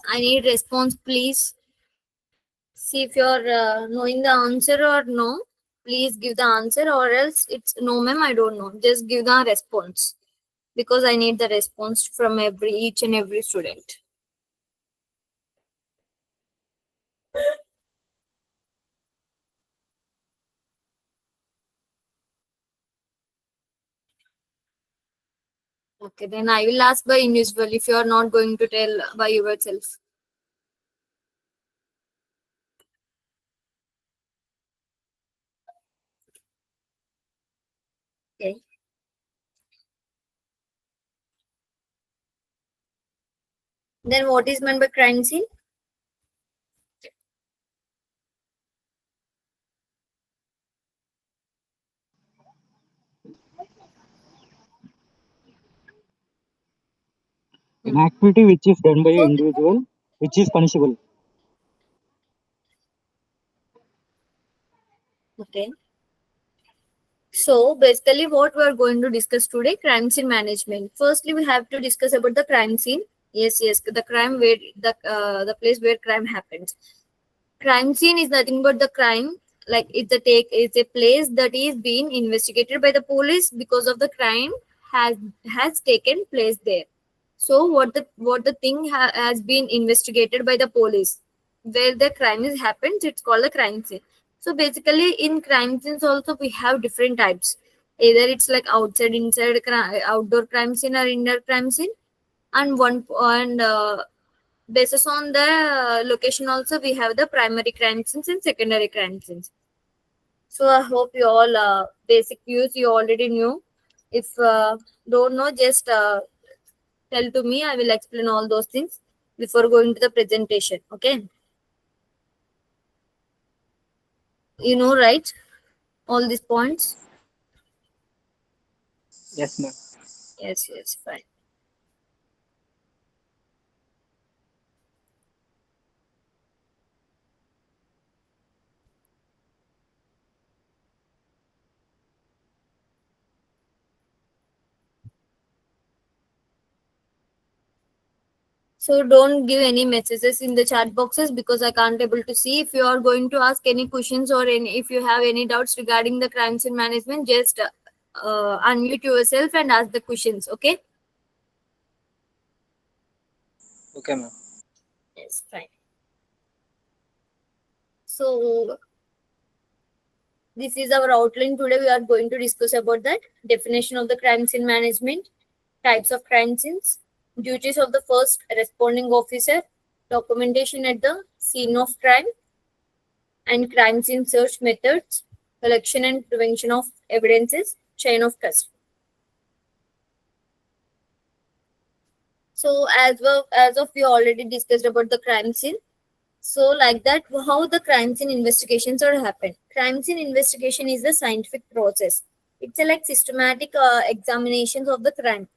I need response, please. See if you're knowing the answer or no. Please give the answer, or else it's no, ma'am, I don't know. Just give the response, because I need the response from each and every student. Okay, then I will ask by individual if you are not going to tell by yourself. Okay. Then what is meant by crime scene? An activity which is done by an Okay. individual, which is punishable. Okay. So basically what we are going to discuss today, crime scene management. Firstly, we have to discuss about the crime scene. Yes, the crime where the place where crime happens. Crime scene is nothing but the crime, like it's a place that is being investigated by the police because of the crime has taken place there. So what the thing has been investigated by the police, where the crime is happened, it's called a crime scene. So basically, in crime scenes also we have different types. Either it's like outdoor crime scene or indoor crime scene, and basis on the location also we have the primary crime scenes and secondary crime scenes. So I hope you all basic views you already knew. If don't know, just tell to me. I will explain all those things before going to the presentation. Okay, you know, right? All these points. Yes, ma'am. Yes, fine. So don't give any messages in the chat boxes, because I can't able to see. If you are going to ask any questions, or if you have any doubts regarding the crime scene management, just unmute yourself and ask the questions. Okay. Okay, ma'am. Yes, fine. So this is our outline today. We are going to discuss about that definition of the crime scene management, types of crime scenes, duties of the first responding officer, documentation at the scene of crime, and crime scene search methods, collection and prevention of evidences, chain of custody. So as of we already discussed about the crime scene. So like that, how the crime scene investigations are happen. Crime scene investigation is the scientific process. It's a like systematic examinations of the crime.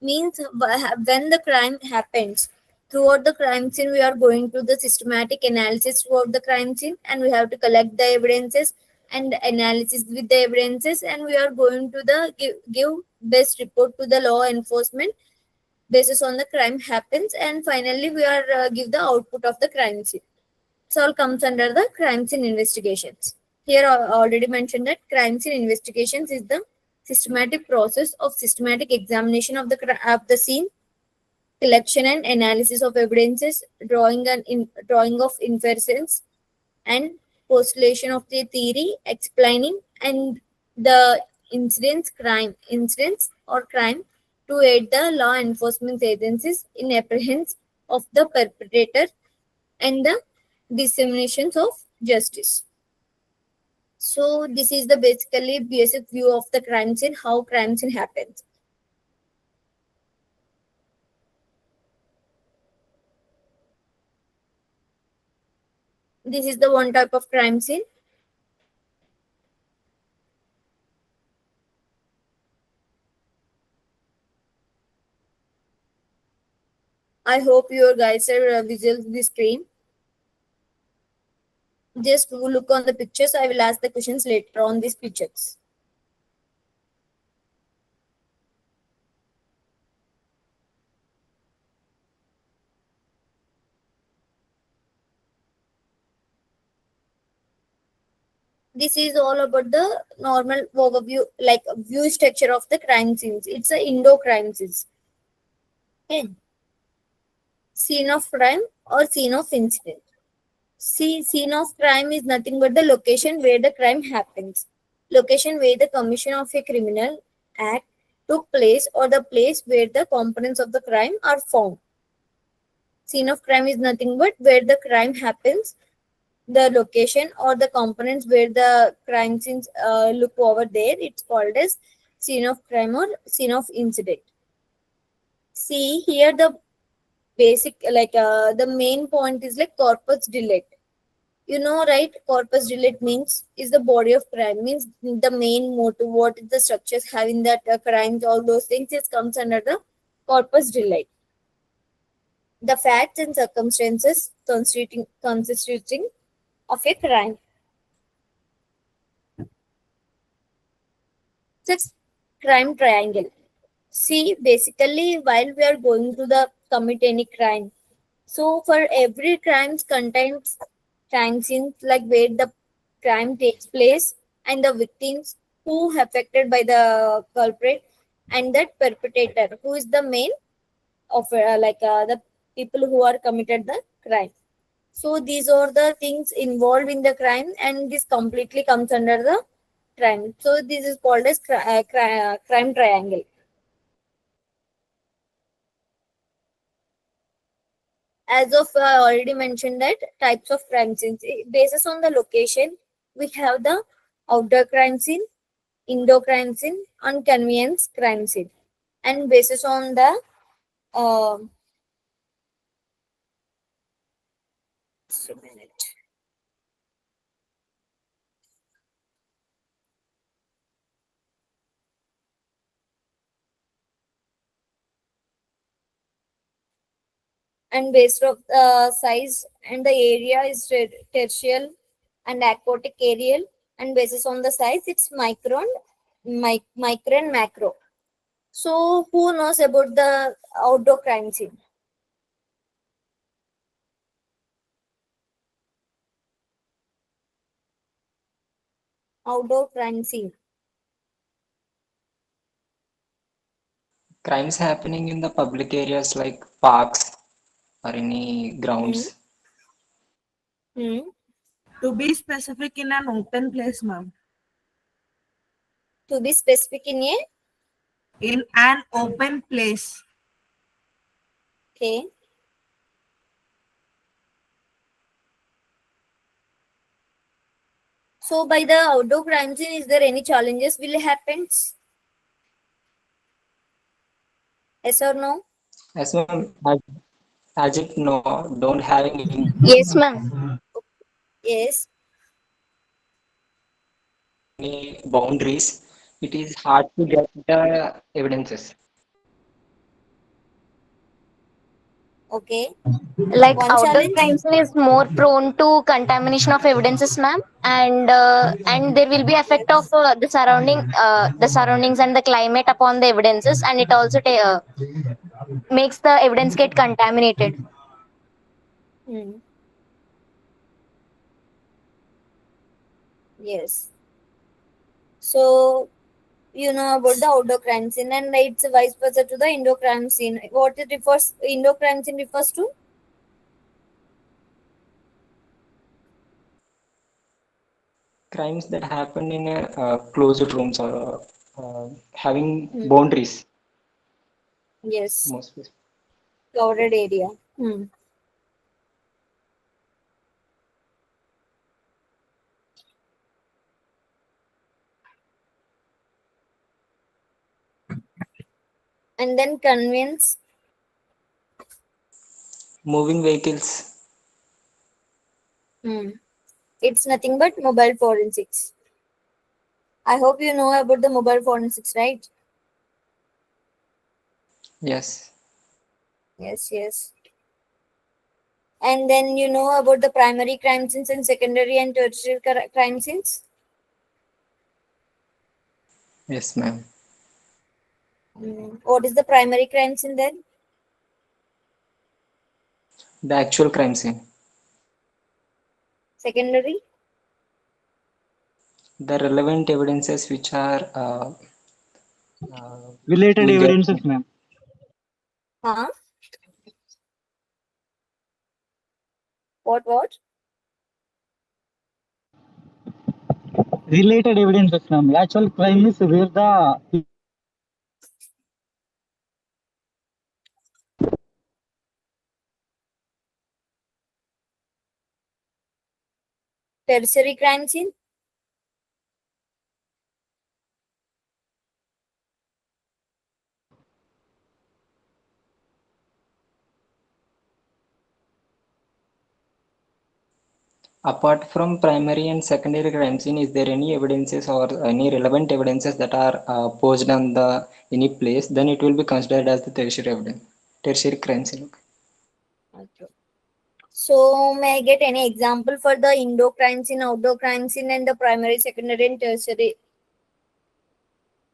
Means when the crime happens, throughout the crime scene we are going to the systematic analysis throughout the crime scene, and we have to collect the evidences and analysis with the evidences, and we are going to the give best report to the law enforcement basis on the crime happens, and finally we are give the output of the crime scene. It all comes under the crime scene investigations. Here I already mentioned that crime scene investigations is the systematic process of systematic examination of the scene, collection and analysis of evidences, drawing of inferences, and postulation of the theory, explaining and the incidents or crime to aid the law enforcement agencies in apprehension of the perpetrator and the disseminations of justice. So this is the basically basic view of the crime scene, how crime scene happens. This is the one type of crime scene. I hope you guys are visual the screen. Just look on the pictures. I will ask the questions later on these pictures. This is all about the normal overview, like view structure of the crime scenes. It's a Indo crime scenes. Okay. Scene of crime or scene of incident. See, scene of crime is nothing but the location where the crime happens, location where the commission of a criminal act took place, or the place where the components of the crime are found. Scene of crime is nothing but where the crime happens, the location or the components where the crime scenes look over there. It's called as scene of crime or scene of incident. See here the basic, like the main point is like corpus delicti. You know, right? Corpus delicti means is the body of crime, means the main motive, what is the structures having that crimes, all those things, it comes under the corpus delicti. The facts and circumstances constituting of a crime. It's crime triangle. See, basically, while we are going to the commit any crime, so for every crime contains crime scenes, like where the crime takes place and the victims who affected by the culprit and that perpetrator who is the main of the people who are committed the crime. So these are the things involved in the crime, and this completely comes under the crime. So this is called as crime triangle. As of already mentioned that types of crime scenes, basis on the location, we have the outdoor crime scene, indoor crime scene, and convenience crime scene. And basis on the um just a minute. And based of the size and the area is tertial and aquatic aerial, and basis on the size it's micron, micro and macro. So who knows about the outdoor crime scene? Outdoor crime scene. Crimes happening in the public areas like parks or any Hmm. grounds. Hmm. To be specific, in an open place, ma'am. To be specific in a, In an open place. okay. So by the outdoor crime scene, is there any challenges will happens? Yes or no? As well as it no don't having Yes, ma'am. Yes. any boundaries, it is hard to get the evidences. Okay. Like One outdoor challenge. crime scene is more prone to contamination of evidences, ma'am, and there will be effect of the surroundings and the climate upon the evidences, and it also makes the evidence get contaminated. Hmm. Yes. So you know about the outdoor crime scene, and it's vice versa to the indoor crime scene. What it refers, indoor crime scene refers to? Crimes that happen in a closed rooms or having Hmm. boundaries Yes. most. Crowded area. Hmm. And then convenience. Moving vehicles. Hmm. It's nothing but mobile forensics. I hope you know about the mobile forensics, right? Yes. Yes, yes. And then you know about the primary crime scenes and secondary and tertiary crime scenes. Yes, ma'am. What is the primary crime scene then? The actual crime scene. Secondary? the relevant evidences which are Related we get. evidences, ma'am. Huh? What? Related evidences, ma'am. Actual crime is where the Tertiary crime scene? Apart from primary and secondary crime scene, is there any evidences or any relevant evidences that are posed on the any place? Then it will be considered as the tertiary evidence, tertiary crime scene. Okay. So may I get any example for the indoor crime scene, outdoor crime scene, and the primary, secondary, and tertiary?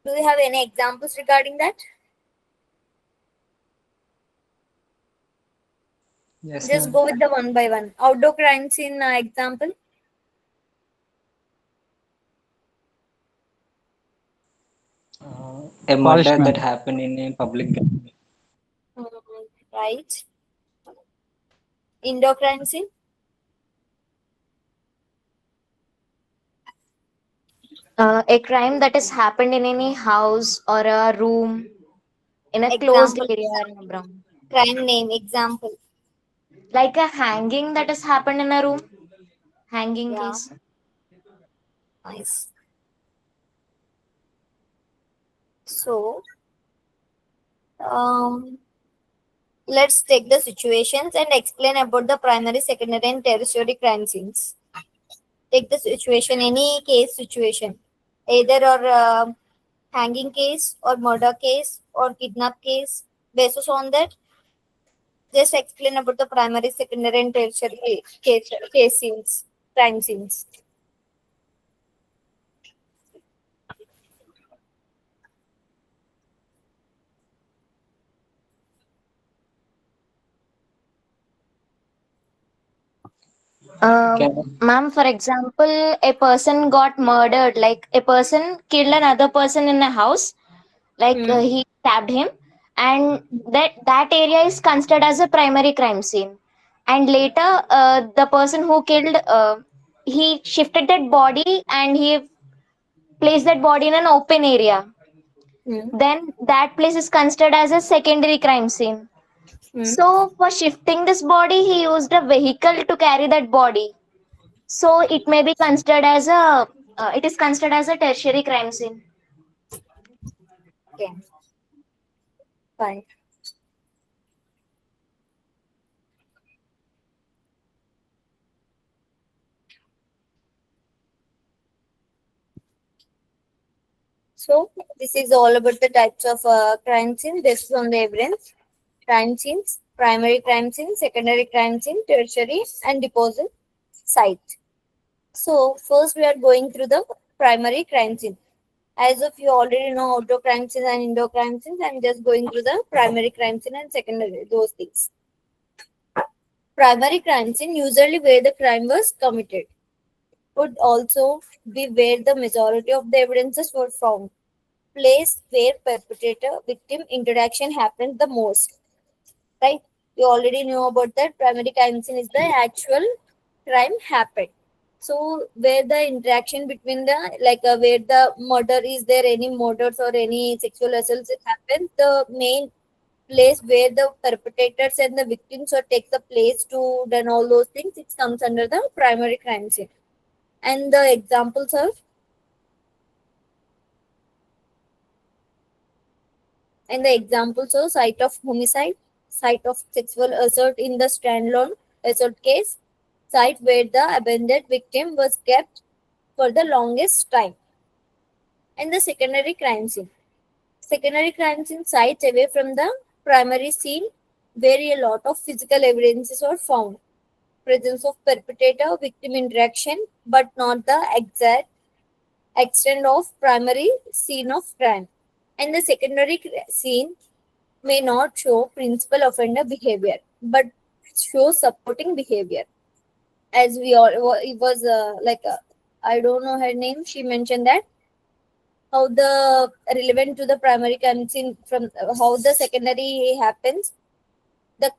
Do you have any examples regarding that? Yes, Just ma'am. go with the one by one. Outdoor crime scene example. A murder forest, that ma'am. happened in a public. Mm, right. Indoor crime scene. A crime that has happened in any house or a room in a closed Example. area or in a brown. Crime name. Example. Like a hanging that has happened in a room. Hanging Yeah. case. Nice. So, let's take the situations and explain about the primary, secondary, and tertiary crime scenes. Take the situation, any case situation, either or hanging case or murder case or kidnap case. Basis on that, just explain about the primary, secondary, and tertiary case scenes, crime scenes. Can, Ma'am, for example, a person got murdered, like a person killed another person in a house, like Hmm. he stabbed him, and that area is considered as a primary crime scene. And later, the person who killed, he shifted that body and he placed that body in an open area. Hmm. Then that place is considered as a secondary crime scene. Hmm. So for shifting this body, he used a vehicle to carry that body. So it may be considered as a it is considered as a tertiary crime scene. Okay, fine. So this is all about the types of crime scene based on the evidence. Crime scenes, primary crime scene, secondary crime scene, tertiary, and deposit site. So first we are going through the primary crime scene. As if you already know outdoor crime scenes and indoor crime scenes, I'm just going through the primary crime scene and secondary, those things. Primary crime scene usually where the crime was committed. Would also be where the majority of the evidences were found. Place where perpetrator victim interaction happens the most. Right? You already know about that. Primary crime scene is the actual crime happened. So where the interaction between the where the murder is there, any murders or any sexual assaults it happens, the main place where the perpetrators and the victims or take the place to done all those things, it comes under the primary crime scene. And the examples are site of homicide, site of sexual assault in the standalone assault case, site where the abandoned victim was kept for the longest time, and the secondary crime scene. Secondary crime scene sites away from the primary scene where a lot of physical evidences were found. Presence of perpetrator victim interaction, but not the exact extent of primary scene of crime. And the secondary scene may not show principal offender behavior, but show supporting behavior. As we all, it was I don't know her name. She mentioned that how the relevant to the primary crime scene from how the secondary happens, the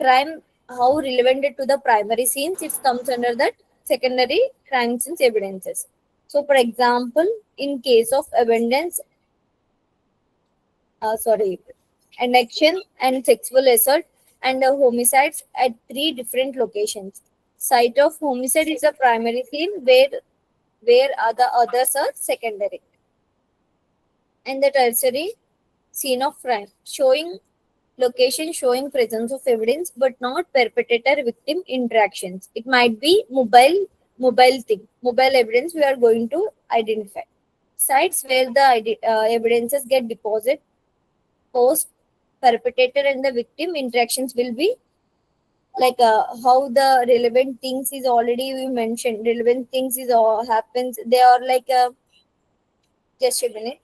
crime how relevant it to the primary scenes, it comes under that secondary crime scenes evidences. So, for example, in case of abundance, addiction and sexual assault and homicides at three different locations. Site of homicide is a primary scene where the others are secondary. And the tertiary scene of crime, showing location showing presence of evidence but not perpetrator victim interactions. It might be mobile evidence we are going to identify. Sites where the evidences get deposited post perpetrator and the victim interactions will be like how the relevant things is already we mentioned. Relevant things is all happens. They are like just a minute.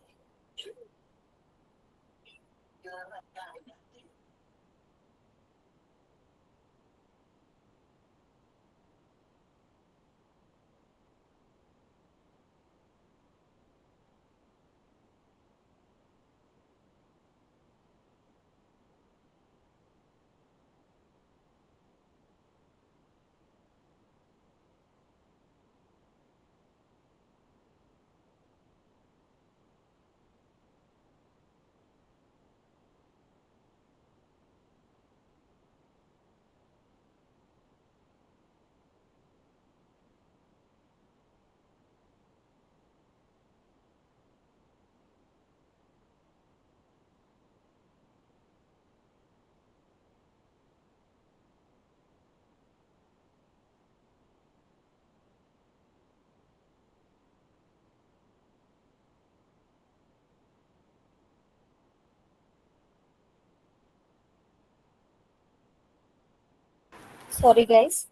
Sorry guys.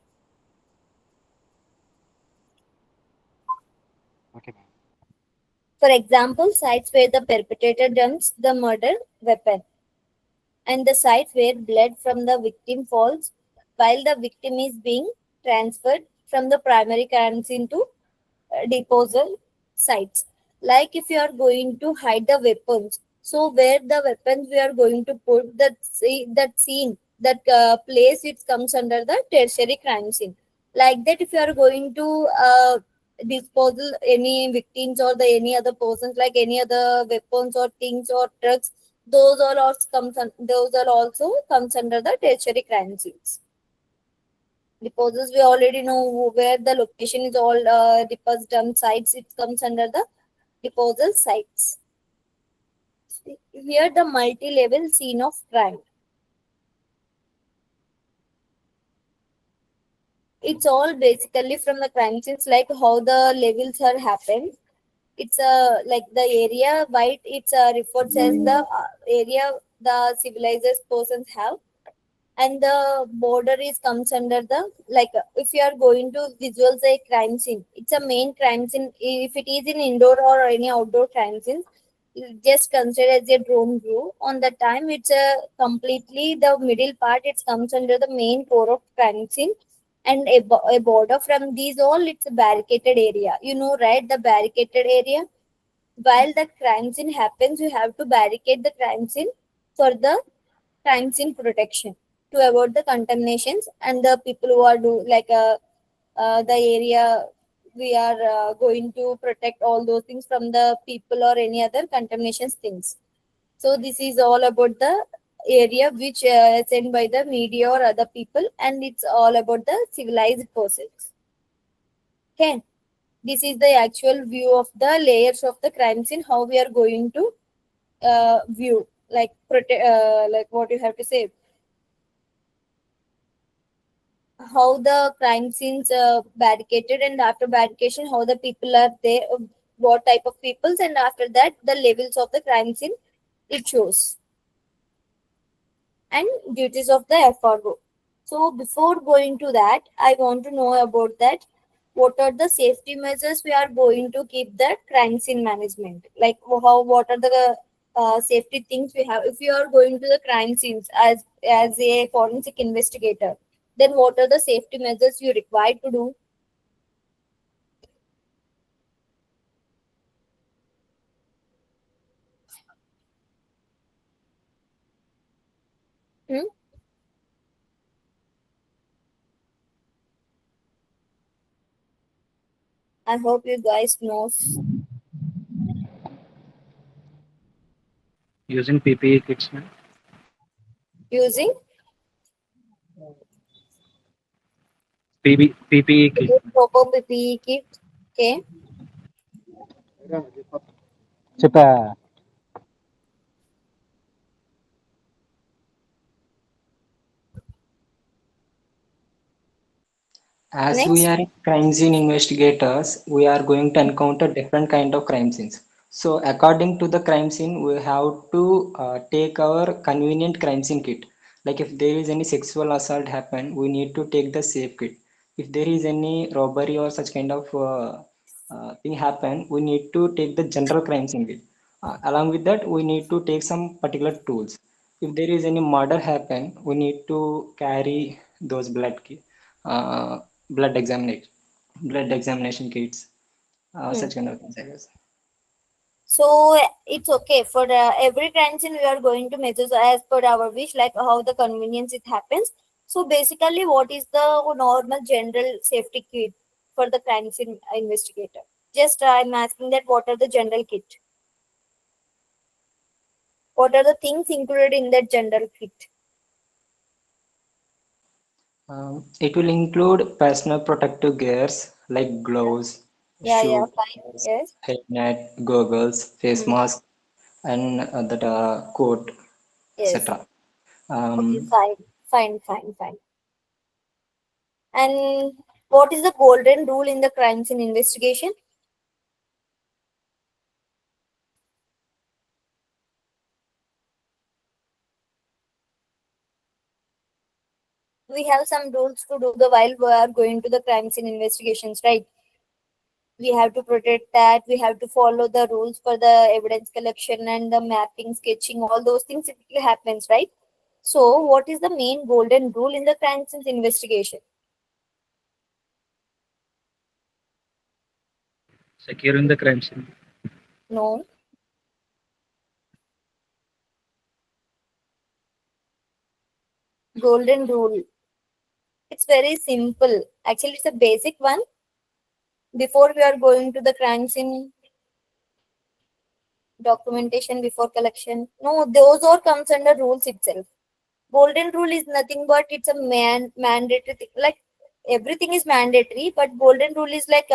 Okay, ma'am. For example, sites where the perpetrator dumps the murder weapon and the site where blood from the victim falls while the victim is being transferred from the primary crime scene to disposal sites. Like if you are going to hide the weapons, so where the weapons we are going to put that scene, that place, it comes under the tertiary crime scene. Like that, if you are going to disposal any victims or the any other persons, like any other weapons or things or drugs, those are also comes under the tertiary crime scenes. Deposits we already know where the location is all deposit dump sites, it comes under the disposal sites. Here the multi-level scene of crime, it's all basically from the crime scenes, like how the levels are happened. It's like the area white, it's referred as the area the civilized persons have, and the border is comes under the, like if you are going to visualize a crime scene, it's a main crime scene. If it is in indoor or any outdoor crime scene, just consider as a drone view. On the time, it's a completely the middle part, it comes under the main core of crime scene, and a border from these all, it's a barricaded area, you know, right? The barricaded area, while the crime scene happens, you have to barricade the crime scene for the crime scene protection to avoid the contaminations and the people who are do like the area we are going to protect all those things from the people or any other contaminations things. So this is all about the area which sent by the media or other people, and it's all about the civilized persons. Okay, this is the actual view of the layers of the crime scene, how we are going to view, like like what you have to say, how the crime scenes barricaded, and after barricadation how the people are there, what type of peoples, and after that the levels of the crime scene it shows, and duties of the FRO. So before going to that, I want to know about that. What are the safety measures we are going to keep the crime scene management? Like how, what are the safety things we have if you are going to the crime scenes as a forensic investigator? Then what are the safety measures you require to do? Hmm? I hope you guys know. Using PPE kits, ma'am. Using PPE kit. proper PPE kit. Okay. చెప్పా As we Next. are crime scene investigators, we are going to encounter different kind of crime scenes. So according to the crime scene, we have to take our convenient crime scene kit. Like if there is any sexual assault happen, we need to take the safe kit. If there is any robbery or such kind of thing happen, we need to take the general crime scene kit. Along with that, we need to take some particular tools. If there is any murder happen, we need to carry those uh, blood examination blood examination kits, Hmm. such kind of things, I guess. So it's okay for every crime scene we are going to measure as per our wish, like how the convenience it happens. So basically, what is the normal general safety kit for the crime scene investigator? Just I'm asking that what are the general kit? What are the things included in that general kit? It will include personal protective gears like gloves, Yeah, shoes, fine. Yes. headnet, goggles, face Hmm. mask, and that coat, Yes. etc. Okay, Um, fine. And what is the golden rule in the crime scene investigation? We have some rules to do the while we are going to the crime scene investigations, right? We have to protect that. We have to follow the rules for the evidence collection and the mapping, sketching, all those things. It happens, right? So, what is the main golden rule in the crime scene investigation? Securing the crime scene. No, golden rule. It's very simple. Actually, it's a basic one. Before we are going to the crime scene documentation, before collection. No, those all comes under rules itself. Golden rule is nothing but it's a mandatory thing. Like everything is mandatory, but golden rule is like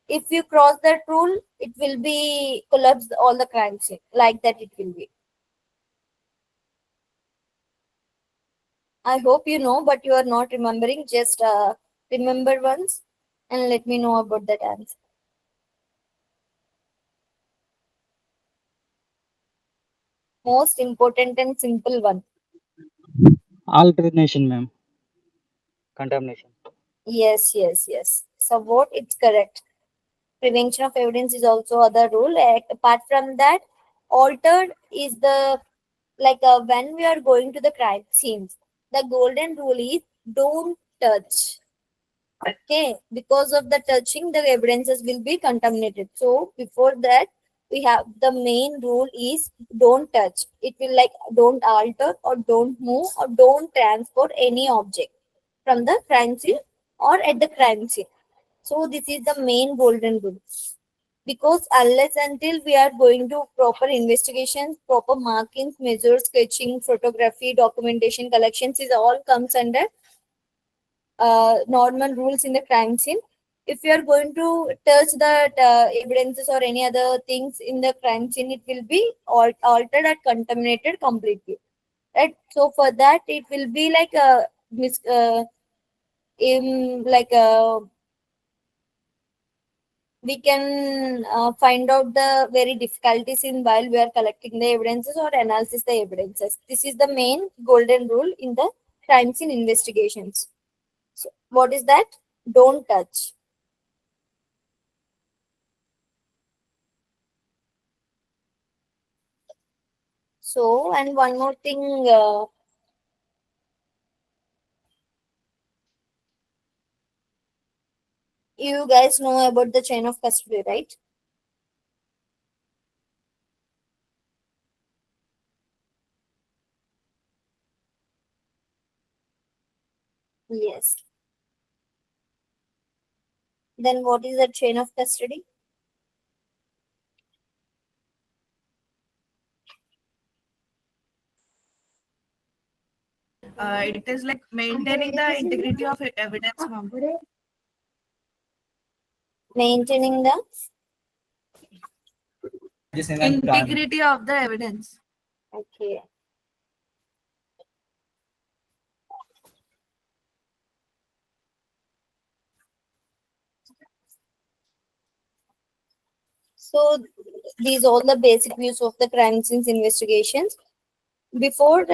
if you cross that rule, it will be collapse all the crime scene. Like that, it will be. I hope you know, but you are not remembering. Just remember once and let me know about that answer. Most important and simple one. Alternation, ma'am. Contamination. Yes. So what? It's correct. Prevention of evidence is also other rule. Apart from that, altered is the like when we are going to the crime scenes, the golden rule is don't touch. Okay, because of the touching, the evidences will be contaminated. So before that, we have the main rule is don't touch. It will like don't alter or don't move or don't transport any object from the crime scene or at the crime scene. So this is the main golden rule. Because unless until we are going to proper investigations, proper markings, measures, sketching, photography, documentation, collections is all comes under normal rules in the crime scene. If you are going to touch the evidences or any other things in the crime scene, it will be altered or contaminated completely. Right. So for that, it will be like a in like a we can find out the very difficulties in while we are collecting the evidences or analysis the evidences. This is the main golden rule in the crime scene investigations. So what is that? Don't touch. So and one more thing, you guys know about the chain of custody, right? Yes. Then what is the chain of custody? It is like maintaining the integrity of evidence, ma'am. Maintaining the Integrity of the evidence. okay. So these all the basic views of the crime scenes investigations. Before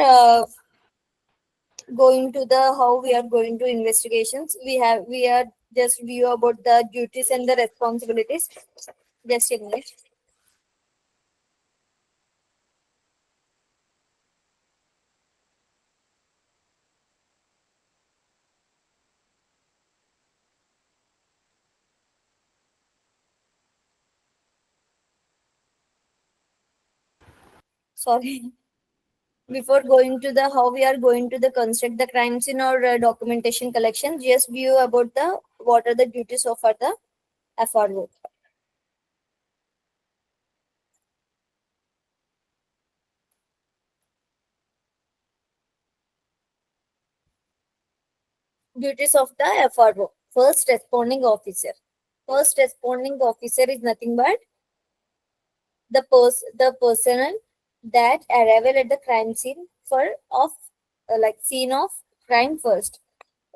going to the how we are going to investigations, we are just view about the duties and the responsibilities. Just a minute. Sorry. Before going to the how we are going to the construct the crime scene or documentation collection, just view about the what are the duties of the FRO. Duties of the FRO. First responding officer. First responding officer is nothing but the personnel that arrival at the crime scene for of like scene of crime first.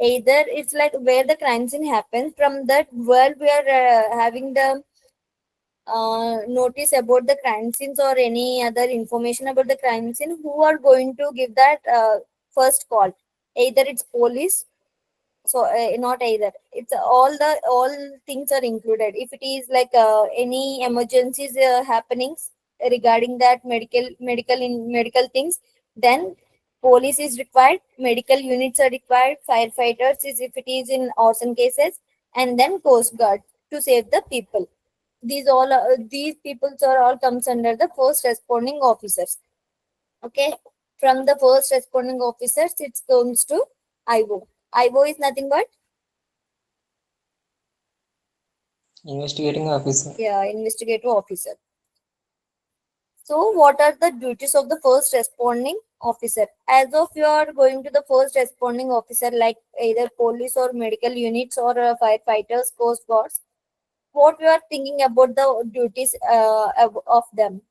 Either it's like where the crime scene happens, from that world we are having the notice about the crime scenes or any other information about the crime scene, who are going to give that first call. Either it's police, so not either, it's all things are included. If it is like any emergencies happenings regarding that medical things, then police is required, medical units are required, firefighters is if it is in arson cases, and then coast guard to save the people. These peoples are all comes under the first responding officers. Okay, from the first responding officers it comes to IO. IO is nothing but Investigating officer. investigative officer. So what are the duties of the first responding officer? As of you are going to the first responding officer, like either police or medical units or firefighters, coast guards, what you are thinking about the duties of them?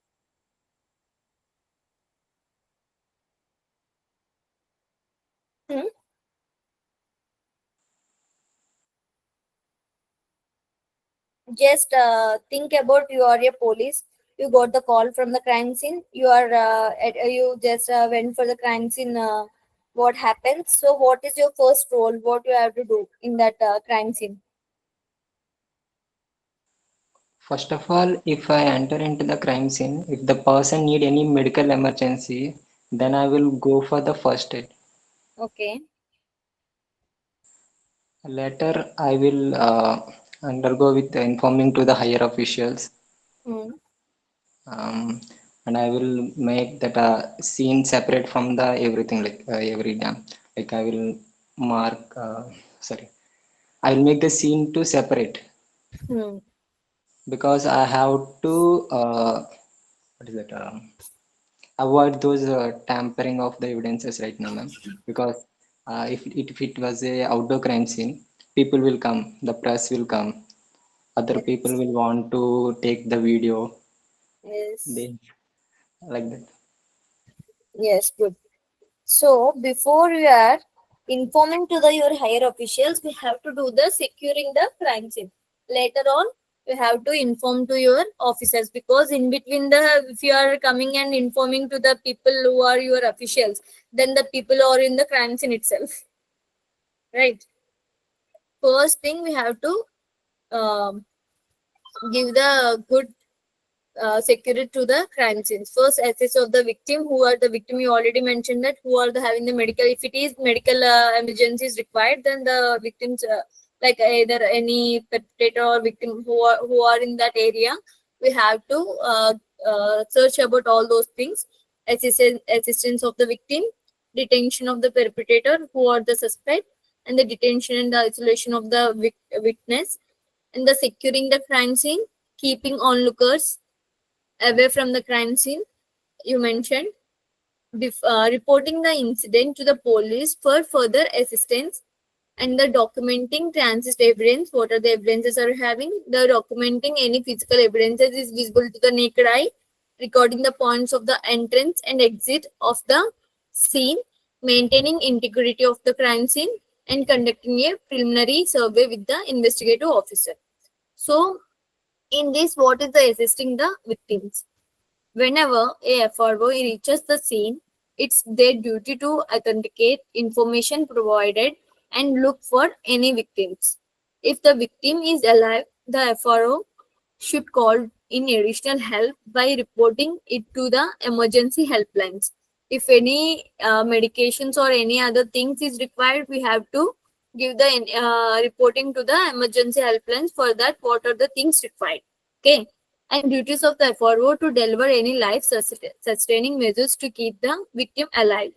Hmm? Just think about you are a police, you got the call from the crime scene, you just went for the crime scene, what happens, so what is your first role, what you have to do in that crime scene? First of all, if I enter into the crime scene, if the person need any medical emergency, then I will go for the first aid. Okay. Later, I will undergo with informing to the higher officials, Hmm. um, and I will make that scene separate from the everything, like every dam. Like I will mark. Sorry, I will make the scene to separate, Hmm. because I have to what is that? Avoid those tampering of the evidences right now, ma'am. Because if it was a outdoor crime scene, people will come, the press will come, other people Yes. will want to take the video. Yes. They like that. Yes, good. So before you are informing to the your higher officials, we have to do the securing the crime scene. Later on, you have to inform to your officers, because in between the if you are coming and informing to the people who are your officials, then the people are in the crime scene itself. Right. First thing we have to um, give the good security to the crime scenes. First, assess of the victim. Who are the victim? You already mentioned that. Who are the having the medical? If it is medical emergency is required, then the victims, like either any perpetrator or victim who are in that area, we have to search about all those things. Assistance of the victim, detention of the perpetrator. Who are the suspect? and the detention and the isolation of the witness, and the securing the crime scene, keeping onlookers away from the crime scene. You mentioned reporting the incident to the police for further assistance, and the documenting transit evidence. What are the evidences are having? The documenting any physical evidences is visible to the naked eye, recording the points of the entrance and exit of the scene, maintaining integrity of the crime scene, and conducting a preliminary survey with the investigative officer. So, in this, what is the assisting the victims? Whenever a FRO reaches the scene, it's their duty to authenticate information provided and look for any victims. If the victim is alive, the FRO should call in additional help by reporting it to the emergency helplines. If any medications or any other things is required, we have to give the reporting to the emergency helplines for that what are the things required. Okay, and duties of the FRO to deliver any life sustaining measures to keep the victim alive,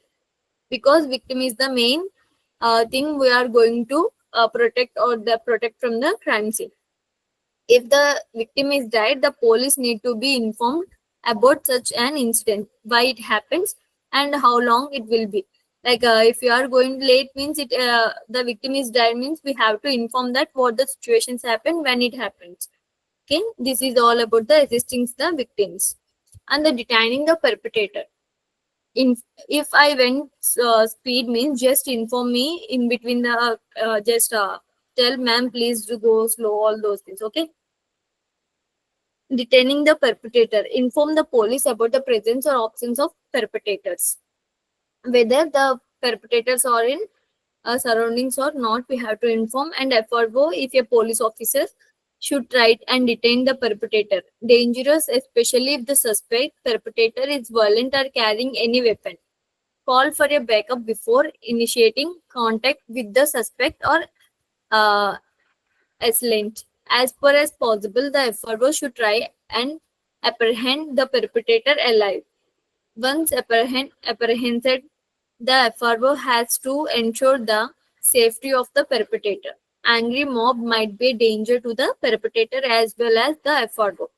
because victim is the main thing we are going to protect or the protect from the crime scene. If the victim is died, the police need to be informed about such an incident, why it happens and how long it will be. Like if you are going late means it the victim is died means we have to inform that what the situations happen when it happens. Okay, this is all about the assisting the victims and the detaining the perpetrator. In if I went speed means just inform me in between the just tell ma'am please do go slow, all those things. Okay, detaining the perpetrator, inform the police about the presence or absence of perpetrators, whether the perpetrators are in surroundings or not. We have to inform and FRO if a police officer should try and detain the perpetrator. Dangerous, especially if the suspect perpetrator is violent or carrying any weapon. Call for a backup before initiating contact with the suspect or uh, assailant. As far as possible, the FRO should try and apprehend the perpetrator alive. Once apprehended, the FRO has to ensure the safety of the perpetrator. Angry mob might be a danger to the perpetrator as well as the FRO.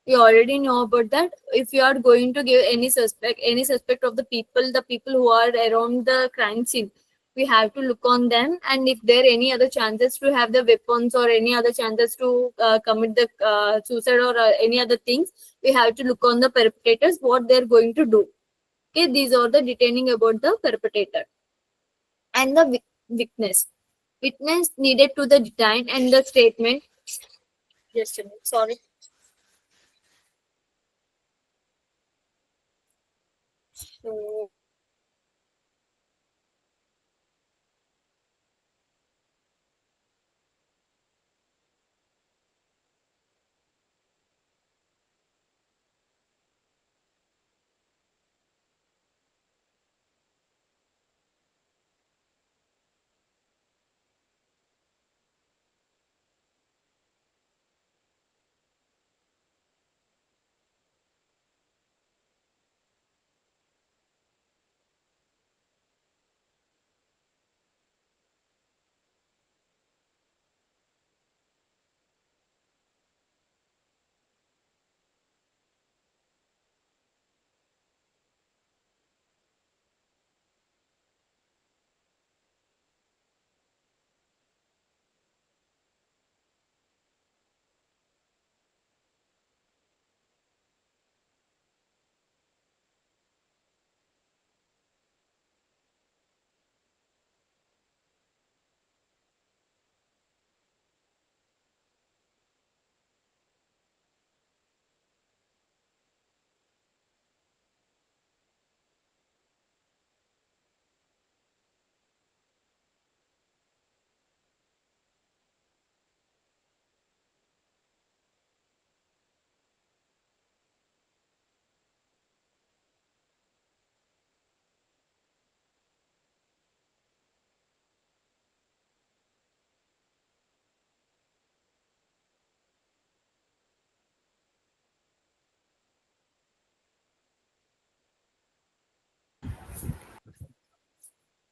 You already know about that. If you are going to give any suspect of the people who are around the crime scene, we have to look on them, and if there are any other chances to have the weapons or any other chances to commit the suicide or any other things, we have to look on the perpetrators what they're going to do. Okay, these are the detaining about the perpetrator and the witness. Witness needed to the detain and the statement. Just a minute, sorry. So,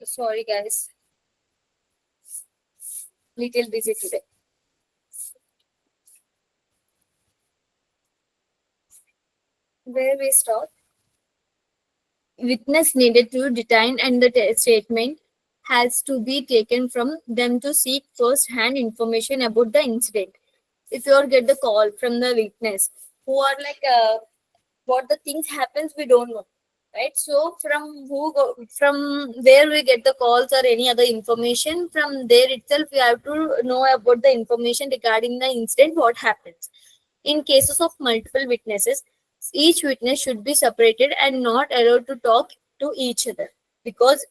sorry guys. little busy today. Where we stop? Witness needed to detain and the statement has to be taken from them to seek first-hand information about the incident. If you get the call from the witness who are like what the things happens, we don't know, right? So from where we get the calls or any other information, from there itself we have to know about the information regarding the incident, what happens. In cases of multiple witnesses, each witness should be separated and not allowed to talk to each other, because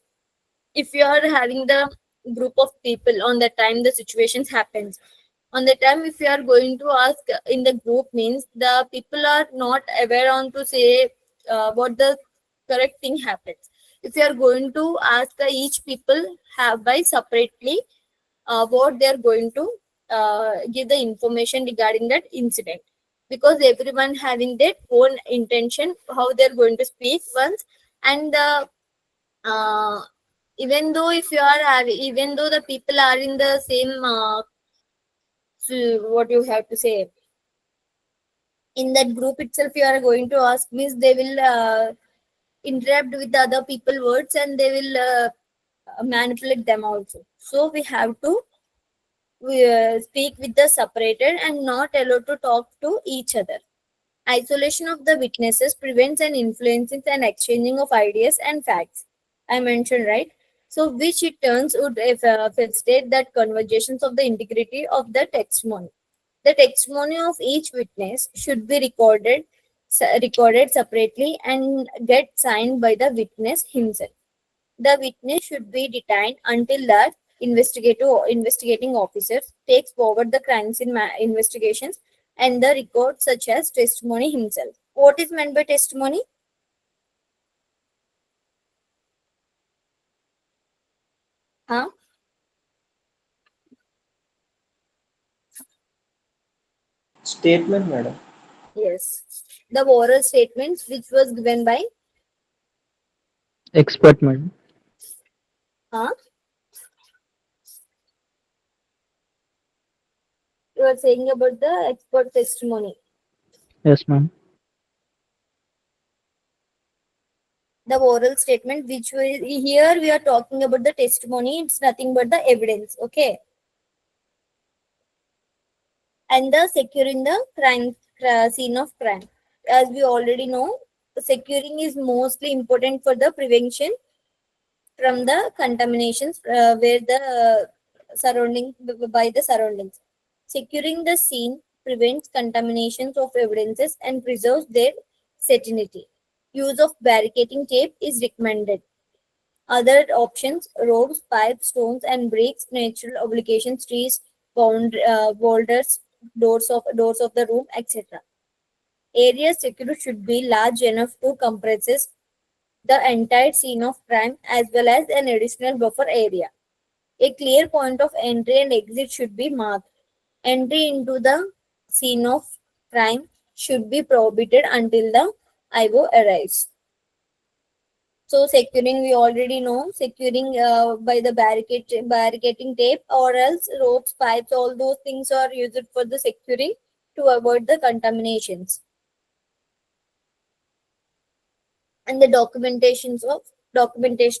if you are having the group of people on the time the situations happens, on the time if you are going to ask in the group, means the people are not aware on to say what the correct thing happens. If you are going to ask each people have by separately what they are going to give the information regarding that incident, because everyone having their own intention how they are going to speak once. And uh, even though if you are even though the people are in the same what you have to say, in that group itself you are going to ask, means they will interrupt with the other people words and they will manipulate them also. So we have to speak with the separated and not allowed to talk to each other. Isolation of the witnesses prevents an influencing and exchanging of ideas and facts. I mentioned, right? So, which it turns would facilitate that conversations of the integrity of the testimony. The testimony of each witness should be recorded separately and get signed by the witness himself. The witness should be detained until the investigating officers takes forward the crimes in investigations and the record such as testimony himself. What is meant by testimony? Huh? Statement, madam. Yes. The oral statements which was given by Expert, madam. huh? You are saying about the expert testimony. Yes, ma'am. The oral statement which here we are talking about the testimony, it's nothing but the evidence, okay? And the securing the crime scene of crime, as we already know, securing is mostly important for the prevention from the contaminations where the surrounding by the surroundings. Securing the scene prevents contaminations of evidences and preserves their certainty. Use of barricading tape is recommended. Other options: ropes, pipes, stones, and bricks, natural obligations, trees, boulders, doors of the room, etc. Areas secured should be large enough to compress the entire scene of crime as well as an additional buffer area. A clear point of entry and exit should be marked. Entry into the scene of crime should be prohibited until the IO arrives. So securing, we already know, securing by the barricading tape or else ropes, pipes, all those things are used for the securing to avoid the contaminations. And the documentation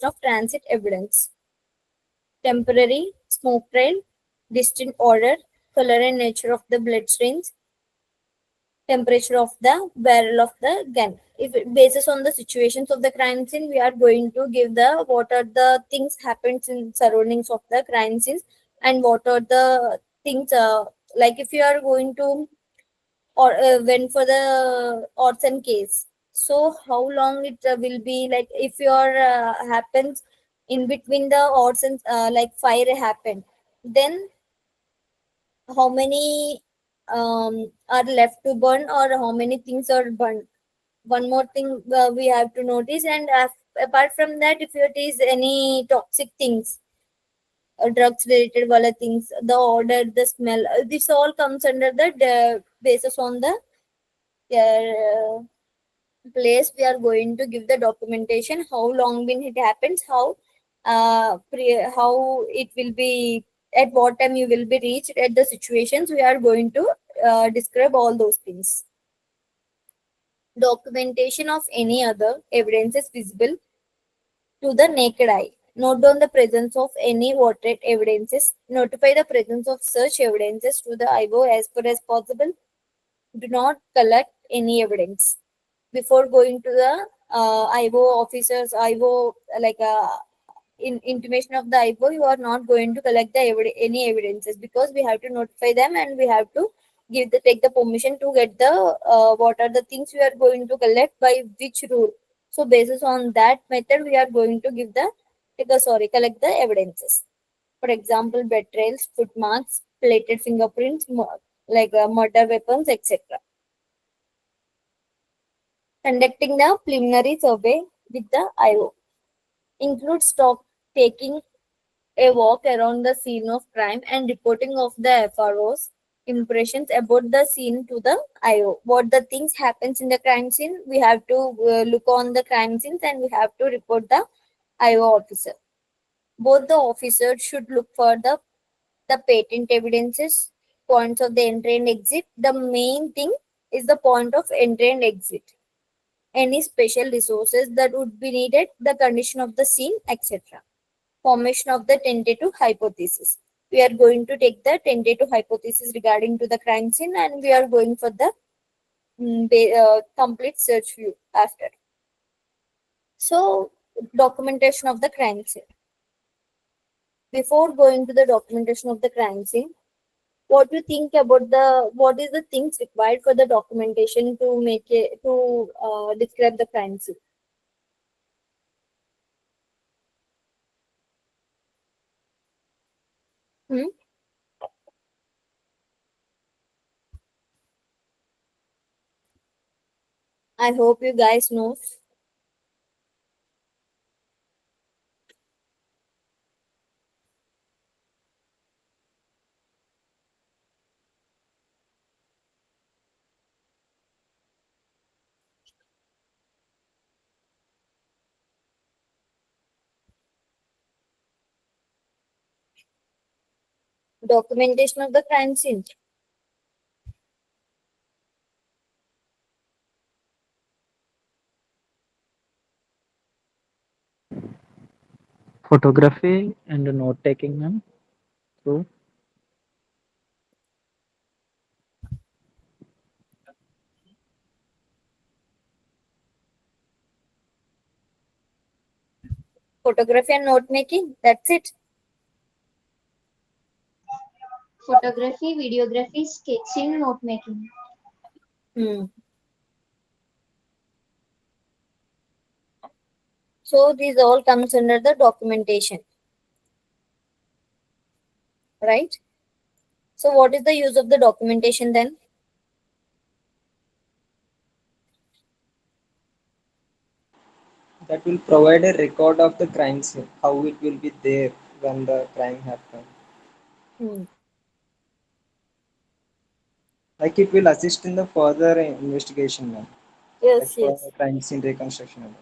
of transit evidence. Temporary smoke trail, distinct odor, color and nature of the blood stains, temperature of the barrel of the gun. If it bases on the situations of the crime scene, we are going to give the what are the things happens in surroundings of the crime scenes and what are the things like if you are going to or went for the arson case. So how long it will be, like if your happens in between the arson like fire happened, then how many are left to burn or how many things are burned. One more thing we have to notice, and apart from that, if it is any toxic things, drugs related wala things, the odor, the smell, this all comes under the basis on the uh, place we are going to give the documentation, how long when it happens, how it will be at what time you will be reached at the situations. We are going to describe all those things. Documentation of any other evidence is visible to the naked eye. Note down the presence of any watered evidences. Notify the presence of such evidences to the IO as far as possible. Do not collect any evidence. Before going to the IO officers, IO like intimation of the IO, you are not going to collect the any evidences, because we have to notify them and we have to take the permission to get the what are the things we are going to collect by which rule. So basis on that method, we are going to collect the evidences. For example, bed trails, footmarks, plated fingerprints, murder weapons, etc. Conducting the preliminary survey with the IO includes taking a walk around the scene of crime and reporting of the FRO's impressions about the scene to the IO. What the things happens in the crime scene, we have to look on the crime scenes and we have to report the IO officer. Both the officers should look for the patent evidences, points of the entry and exit. The main thing is the point of entry and exit. Any special resources that would be needed, the condition of the scene, etc. Formation of the tentative hypothesis. We are going to take the tentative hypothesis regarding to the crime scene, and we are going for the complete search view after. So, documentation of the crime scene. Before going to the documentation of the crime scene, what do you think about what is the things required for the documentation to make it to describe the crime scene? I hope you guys know. Documentation of the crime scene. Photography and note taking, ma'am. So Photography and note making. That's it. Photography, videography, sketching, note making. So these all comes under the documentation, right? So what is the use of the documentation then? That will provide a record of the crime scene, how it will be there when the crime happened. Like it will assist in the further investigation, ma'am. Yes, Like yes. for crime scene reconstruction.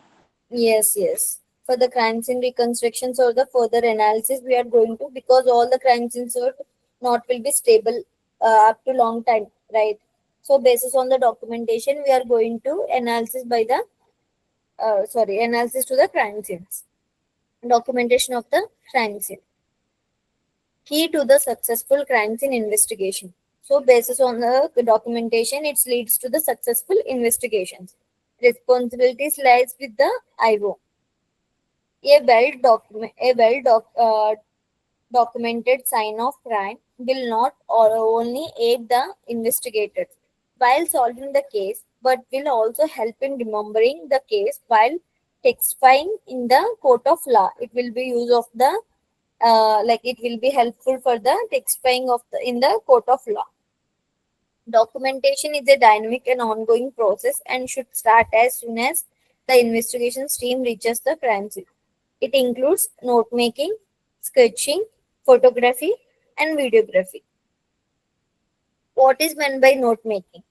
Yes, yes. For the crime scene reconstructions or the further analysis, we are going to, because all the crime scenes are not will be stable up to long time, right? So basis on the documentation, we are going to analysis by the analysis to the crime scenes. Documentation of the crime scene. Key to the successful crime scene investigation. So basis on the documentation, it leads to the successful investigations. Responsibilities lies with the IO. Documented sign of crime will not only aid the investigators while solving the case, but will also help in remembering the case while testifying in the court of law. It will be use of the it will be helpful for the testifying of in the court of law. Documentation is a dynamic and ongoing process and should start as soon as the investigation team reaches the crime scene. It includes note making, sketching, photography, and videography. What is meant by note making?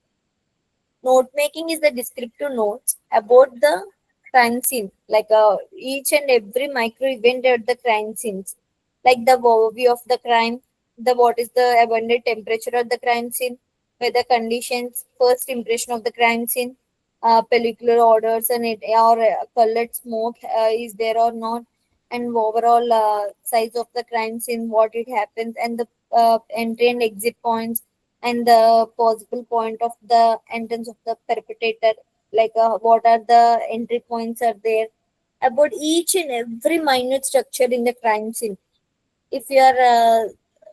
Note making is the descriptive notes about the crime scene, like each and every micro event at the crime scenes, like the overview of the crime, the what is the abundant temperature of the crime scene, weather conditions, first impression of the crime scene, pellicular orders and it or colored smoke is there or not, and overall size of the crime scene, what it happens, and the entry and exit points, and the possible point of the entrance of the perpetrator, like what are the entry points are there, about each and every minute structure in the crime scene. If you are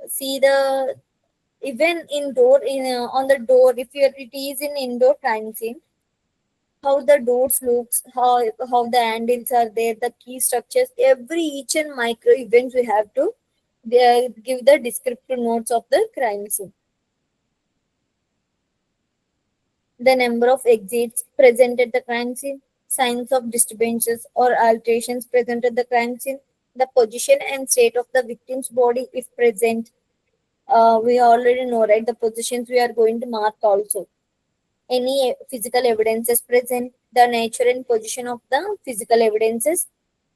see the even indoor in on the door, if you it is in indoor crime scene, how the doors looks, how the handles are there, the key structures, every each and micro events we have to give the descriptive notes of the crime scene. The number of exits present at the crime scene, signs of disturbances or alterations present at the crime scene, the position and state of the victim's body if present. We already know, right? The positions we are going to mark also. Any physical evidences present, the nature and position of the physical evidences,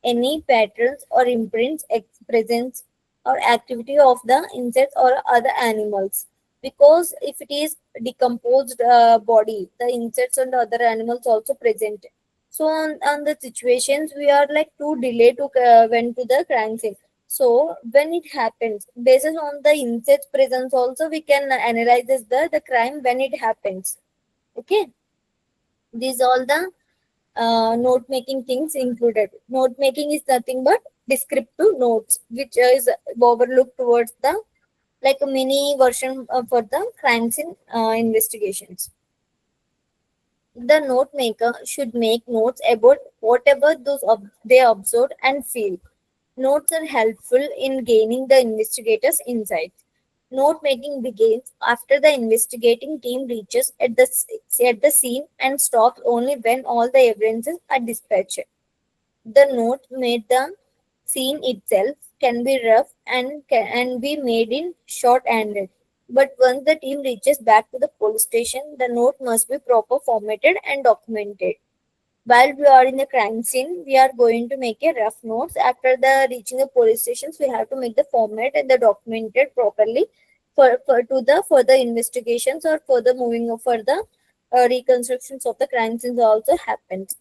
any patterns or imprints, presence or activity of the insects or other animals. Because if it is decomposed body, the insects and other animals also present. So on the situations we are like too delay to went to the crime scene. So when it happens, based on the insects presence also we can analyze the crime when it happens. Okay, these all the note making things included. Note making is nothing but descriptive notes, which is overlooked towards the like a mini version for the crime scene investigations. The note maker should make notes about whatever they observed and feel. Notes are helpful in gaining the investigator's insights. Note making begins after the investigating team reaches at the scene and stops only when all the evidences are dispatched. The note made the scene itself can be rough and be made in short-handed. But once the team reaches back to the police station, the note must be proper formatted and documented. While we are in the crime scene, we are going to make a rough notes. After the reaching the police stations, we have to make the format and the documented properly for to the further investigations or further moving of further reconstructions of the crime scenes also happens.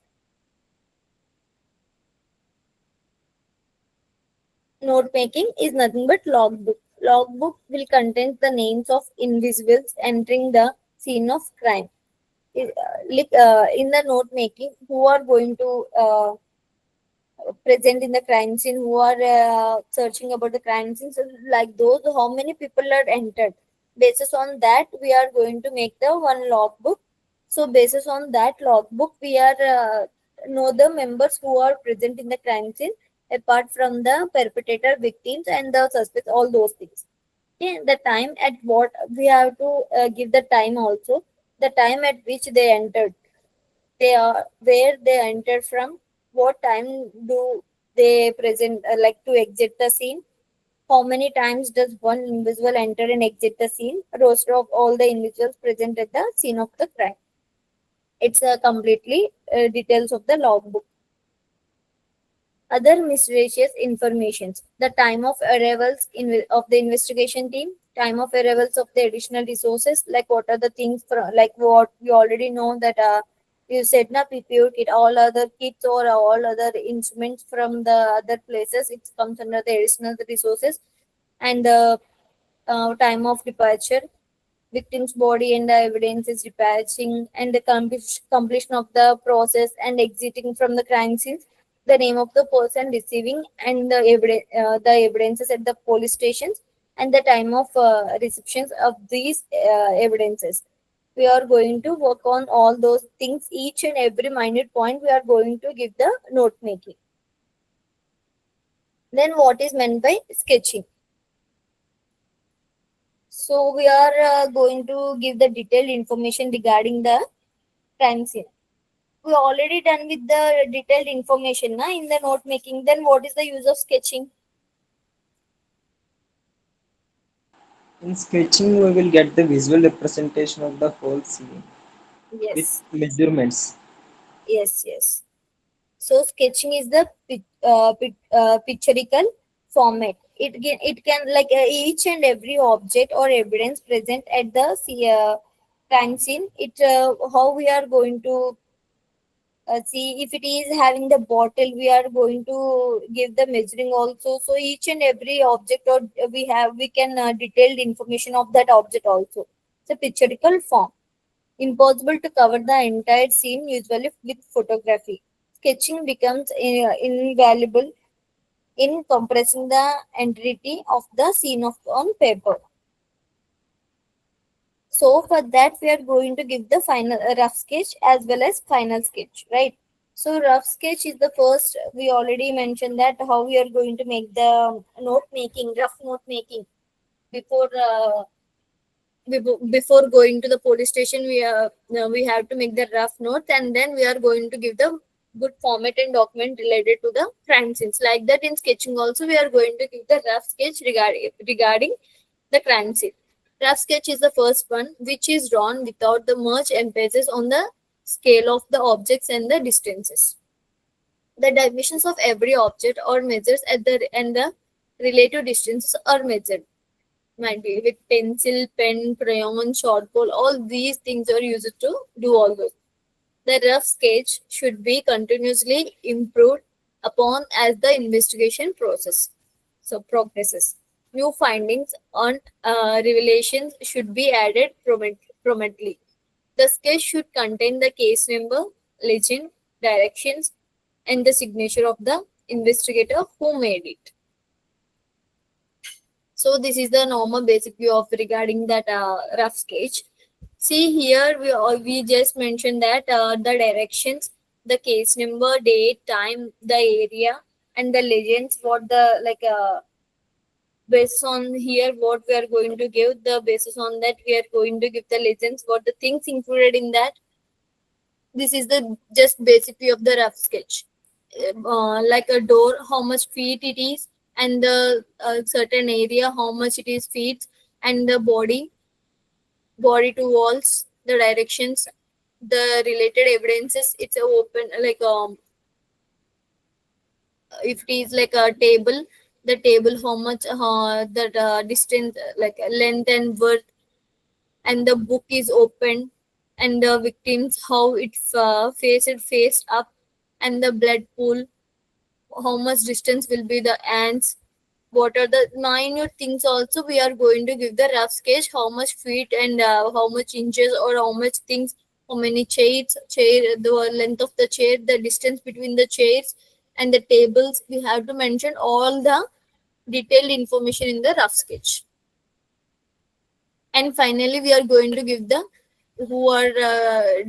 Note making is nothing but logbook. Logbook will contain the names of individuals entering the scene of crime. In the note making, who are going to present in the crime scene, who are searching about the crime scene, so like those, how many people are entered. Basis on that, we are going to make the one logbook. So basis on that logbook, we are know the members who are present in the crime scene, apart from the perpetrator, victims, and the suspects, all those things. Okay, the time at what we have to give the time also, the time at which they entered, they are where they entered from, what time do they present like to exit the scene, how many times does one individual enter and exit the scene, roster of all the individuals present at the scene of the crime. It's completely details of the logbook. Other miscellaneous informations: the time of arrivals of the investigation team, time of arrivals of the additional resources, like what are the things from, like what we already know that you said na PPO kit, all other kits or all other instruments from the other places, it comes under the additional resources, and the time of departure, victim's body and the evidence is dispatching, and the completion of the process and exiting from the crime scene, the name of the person receiving and the evidences at the police stations, and the time of receptions of these evidences. We are going to work on all those things, each and every minute point we are going to give the note making. Then what is meant by sketching? So we are going to give the detailed information regarding the crime scene. We already done with the detailed information in the note making. Then what is the use of sketching? In sketching, we will get the visual representation of the whole scene with Yes, measurements. yes. So sketching is the pictorial format. it can like each and every object or evidence present at the crime scene. It how we are going to see if it is having the bottle, we are going to give the measuring also. So each and every object or we can detailed information of that object also. It's a pictorial form. Impossible to cover the entire scene usually with photography. Sketching becomes invaluable in compressing the entirety of the scene on paper. So for that, we are going to give the final rough sketch as well as final sketch, right? So rough sketch is the first. We already mentioned that how we are going to make the note making, rough note making before before going to the police station. We have to make the rough notes, and then we are going to give the good format and document related to the crime scenes. Like that in sketching also, we are going to give the rough sketch regarding the crime scene. Rough sketch is the first one, which is drawn without the much emphasis on the scale of the objects and the distances. The dimensions of every object or measures at the and the relative distances are measured. Might be with pencil, pen, crayon, charcoal. All these things are used to do all those. The rough sketch should be continuously improved upon as the investigation progresses. New findings and revelations should be added promptly. The sketch should contain the case number, legend, directions, and the signature of the investigator who made it. So this is the normal basic view of regarding that rough sketch. See here, we just mentioned that the directions, the case number, date, time, the area, and the legends. What the basis on here, what we are going to give. The basis on that, we are going to give the legends. What the things included in that. This is the just basic view of the rough sketch. Like a door, how much feet it is, and the certain area, how much it is feet, and the body to walls, the directions, the related evidences. It's a open like if it is like a table, the table how much that distance like length and width, and the book is open, and the victims how it faced up, and the blood pool, how much distance will be the ants. What are the minute things also we are going to give the rough sketch, how much feet and how much inches or how much things, how many chair, the length of the chair, the distance between the chairs and the tables. We have to mention all the detailed information in the rough sketch. And finally we are going to give the who are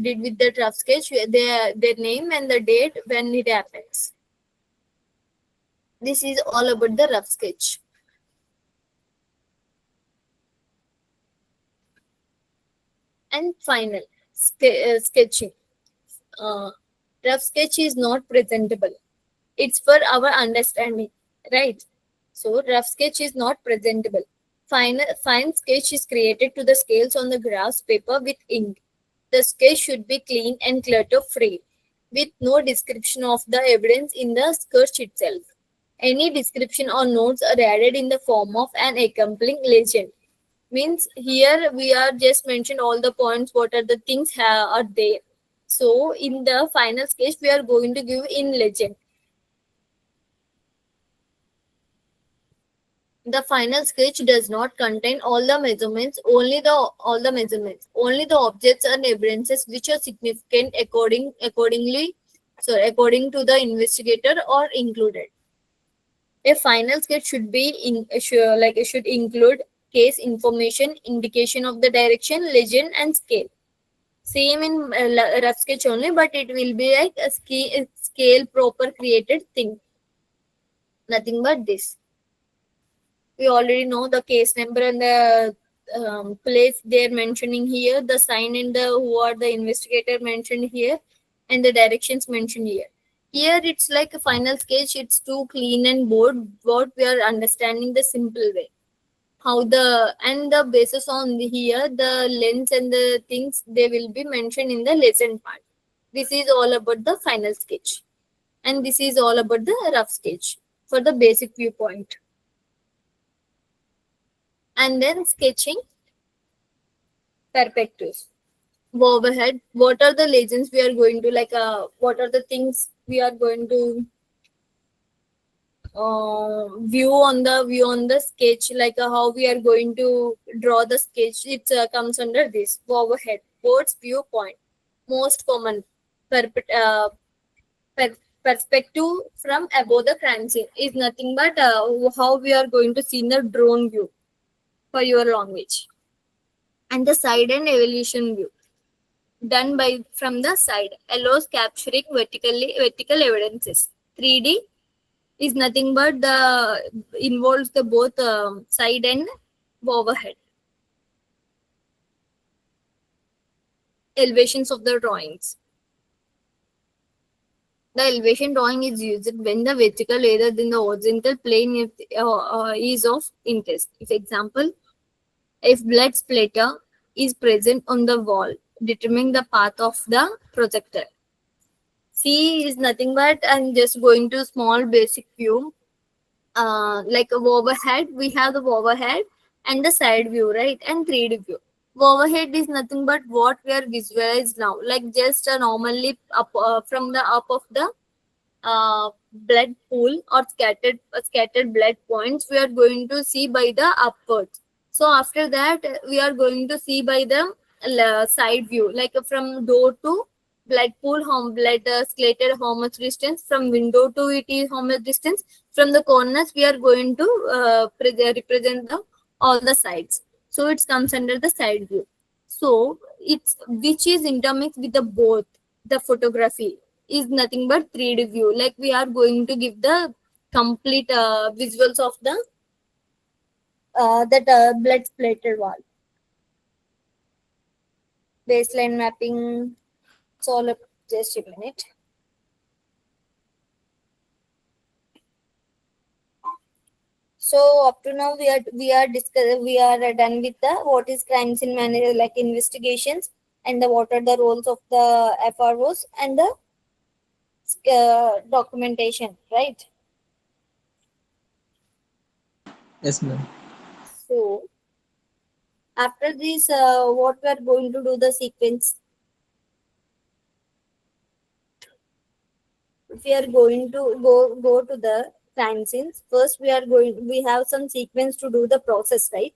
did with the rough sketch, their name and the date when it happens. This is all about the rough sketch. And final sketching. Rough sketch is not presentable. It's for our understanding, right? So rough sketch is not presentable. Fine sketch is created to the scales on the graphs paper with ink. The sketch should be clean and clutter-free, with no description of the evidence in the sketch itself. Any description or notes are added in the form of an accompanying legend. Means here we are just mentioned all the points, what are the things are there. So in the final sketch we are going to give in legend. The final sketch does not contain all the measurements, only the objects and evidences which are significant according to the investigator are included. A final sketch should be should include case information, indication of the direction, legend, and scale. Same in rough sketch only, but it will be like a scale proper created thing. Nothing but this. We already know the case number and the place they're mentioning here, the sign and the who are the investigator mentioned here, and the directions mentioned here. Here it's like a final sketch, it's too clean and bold, what we are understanding the simple way. How the basis on here, the lens and the things, they will be mentioned in the lesson part. This is all about the final sketch. And this is all about the rough sketch for the basic viewpoint. And then sketching perspectives. Overhead, what are the legends we are going to what are the things we are going to view on the sketch, how we are going to draw the sketch. It comes under this overhead. Bird's viewpoint, most common per- perspective from above the crime scene is nothing but how we are going to see the drone view for your language. And the side and evolution view done by from the side allows capturing vertical evidences. 3D is nothing but the involves the both side and overhead elevations of the drawings. The elevation drawing is used when the vertical rather than the horizontal plane is of interest. If example, if blood splatter is present on the wall, determining the path of the projector. C is nothing but I'm just going to small basic view. Like a overhead, we have the overhead and the side view, right? And 3D view. Overhead is nothing but what we are visualized now, like just normally up from the up of the blood pool or scattered blood points we are going to see by the upwards. So after that we are going to see by the side view, like from door to blood pool, how blood scattered, how much distance from window to it is, how much distance from the corners we are going to represent the all the sides. So it comes under the side view. So it's which is intermixed with the both. The photography is nothing but 3D view. Like we are going to give the complete visuals of the that blood splattered wall. Baseline mapping. It's all up. Just a minute. So up to now we are done with the what is crime scene manager, like investigations, and the what are the roles of the FROs and the documentation, right? Yes, ma'am. So after this, what we are going to do the sequence. If we are going to go to the crime scenes, first we have some sequence to do the process, right?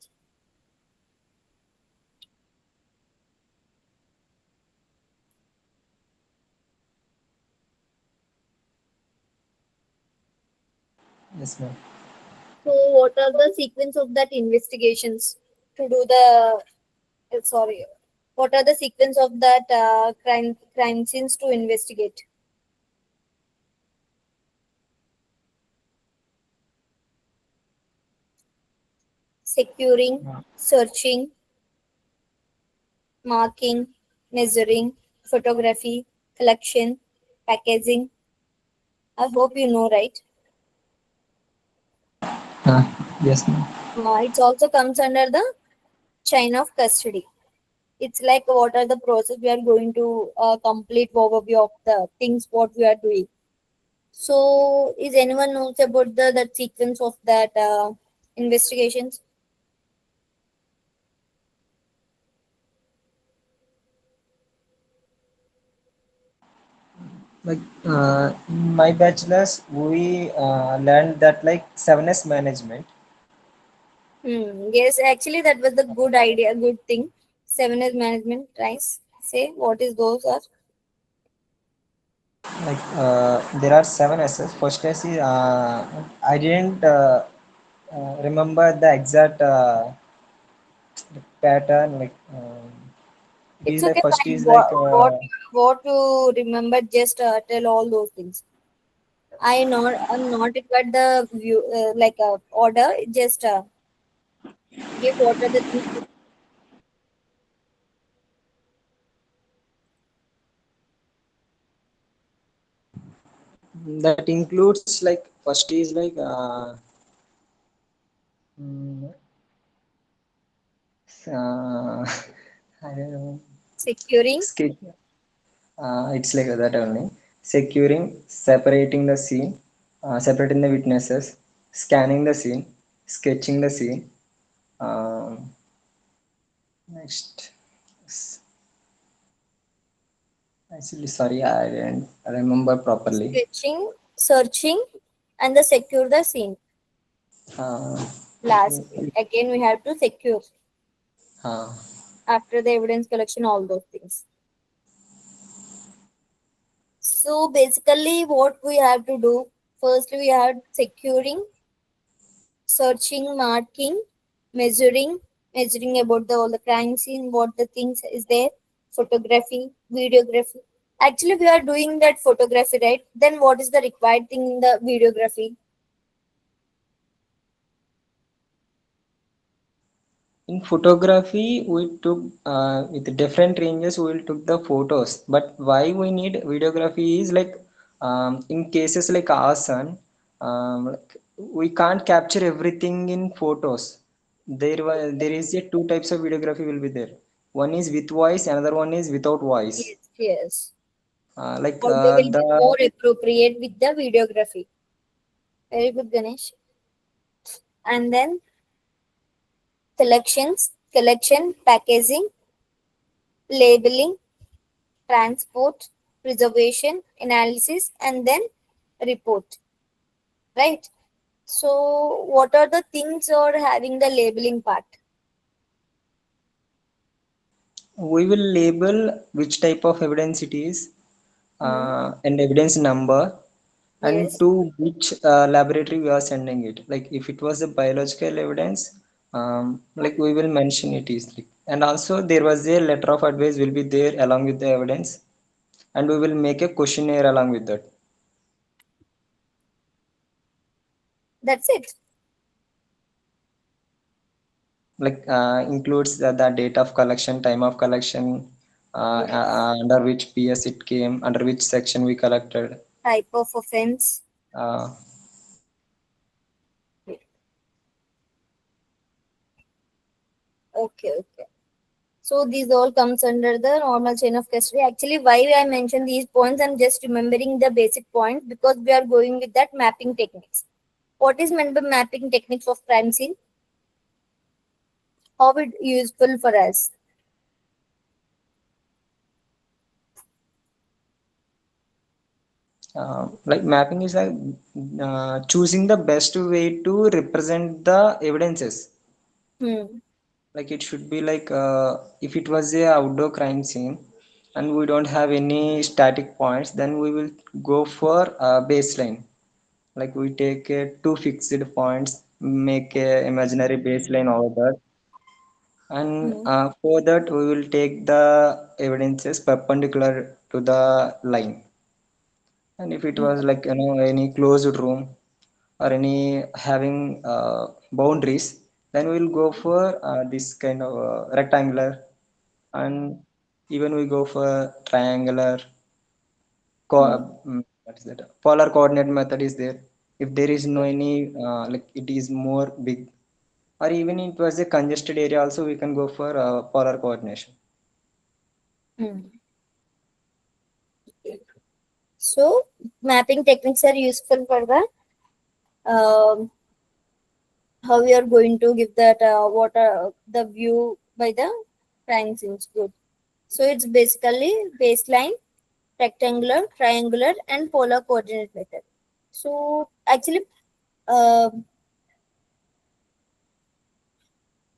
Yes, ma'am. So what are the sequence of that investigations to do the sorry, what are the sequence of that crime scenes to investigate? Securing, searching, marking, measuring, photography, collection, packaging. I hope you know, right? Yes, ma'am. It also comes under the chain of custody. It's like what are the process we are going to complete overview of the things what we are doing. So, is anyone knows about the that sequence of that investigations? Like in my bachelor's, we learned that like 7S management. Yes, actually, that was the good idea, good thing. 7S management. Nice. Say what is those are? Like there are 7S's. First S is I didn't remember the exact pattern. Like it It's is like okay, first fine. is like What you remember? Just tell all those things. I'm not required the view order. Just give what are the things. that includes like first is like mm, uh, I don't know. Securing. Sketch. It's like that only. Securing, separating the scene, separating the witnesses, scanning the scene, sketching the scene, Um, Next, actually, sorry, I didn't remember properly. Sketching, searching, and the secure the scene. Uh, Lastly, again we have to secure uh, after the evidence collection, all those things. So basically, what we have to do, firstly we have securing, searching, marking, measuring, measuring about the all the crime scene, what the things is there, photography, videography. Actually, we are doing that photography, right? Then what is the required thing in the videography? in photography, we took with different ranges. We will took the photos. But why we need videography is like in cases like arson, like we can't capture everything in photos. There is a two types of videography will be there. One is with voice, another one is without voice. Yes, yes. Like Or they will be the more appropriate with the videography. Very good, Ganesh. And then collection, packaging, labeling, transport, preservation, analysis, and then report. Right? So, what are the things or having the labeling part? we will label which type of evidence it is, Hmm. and evidence number, and Yes. to which laboratory we are sending it. Like if it was a biological evidence, like we will mention it easily. And also there was a letter of advice will be there along with the evidence, and we will make a questionnaire along with that. That's it. Like includes the date of collection, time of collection, Yes. under which PS it came, under which section we collected. Type of offense. Uh, Okay, okay. So these all comes under the normal chain of custody. Actually, why I mentioned these points, I'm just remembering the basic points because we are going with that mapping techniques. What is meant by mapping techniques of crime scene? How it useful for us? like mapping is like choosing the best way to represent the evidences. Hmm. Like it should be like if it was a outdoor crime scene and we don't have any static points, then we will go for baseline. Like we take two fixed points, make a imaginary baseline over that, and Hmm. for that we will take the evidences perpendicular to the line. And if it Hmm. was like any closed room or any having boundaries, then we'll go for this kind of rectangular, and even we go for triangular. Hmm. What is that? Polar coordinate method is there. If there is no Okay. any like it is more big, or even it was a congested area, also we can go for polar coordination. Hmm. So mapping techniques are useful for the um, how we are going to give that what the view by the crime scenes. Good. So it's basically baseline, rectangular, triangular, and polar coordinate method. So actually, uh,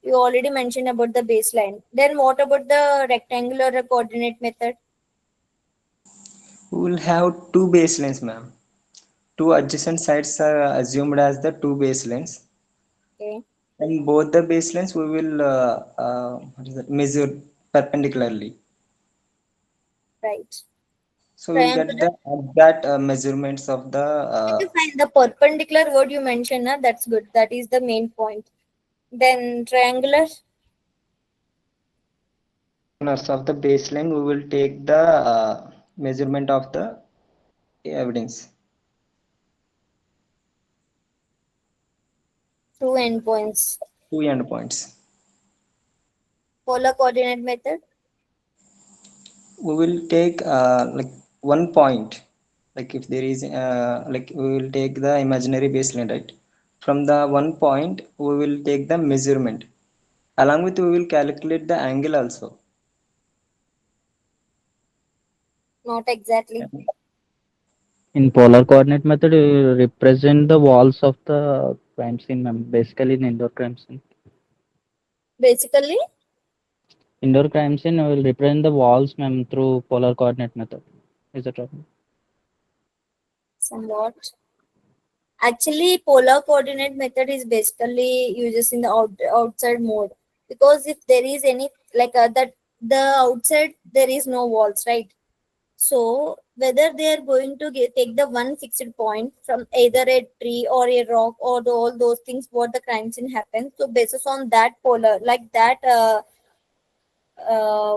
you already mentioned about the baseline. Then what about the rectangular coordinate method? We will have two baselines, ma'am. Two adjacent sides are assumed as the two baselines, Okay, and both the baselines we will what is that, measure perpendicularly. right. So we'll get Triangular. the exact measurements of the Okay, fine. The perpendicular word you mentioned, na, that's good. That is the main point. Then triangular, corners of the baseline. We will take the measurement of the evidence. two endpoints. Two endpoints. Polar coordinate method. We will take like one point. Like if there is like we will take the imaginary baseline, right? From the one point, we will take the measurement. Along with we will calculate the angle also. Not exactly. In polar coordinate method, you represent the walls of the crime scene, ma'am. Basically, in indoor crime scene. Basically, Indoor crime scene will represent the walls, ma'am, through polar coordinate method. Is that right? somewhat. Actually, polar coordinate method is basically uses in the outside mode, because if there is any like that the outside there is no walls, right? So whether they are going to take the one fixed point from either a tree or a rock or all those things what the crime scene happens. So basis on that polar like that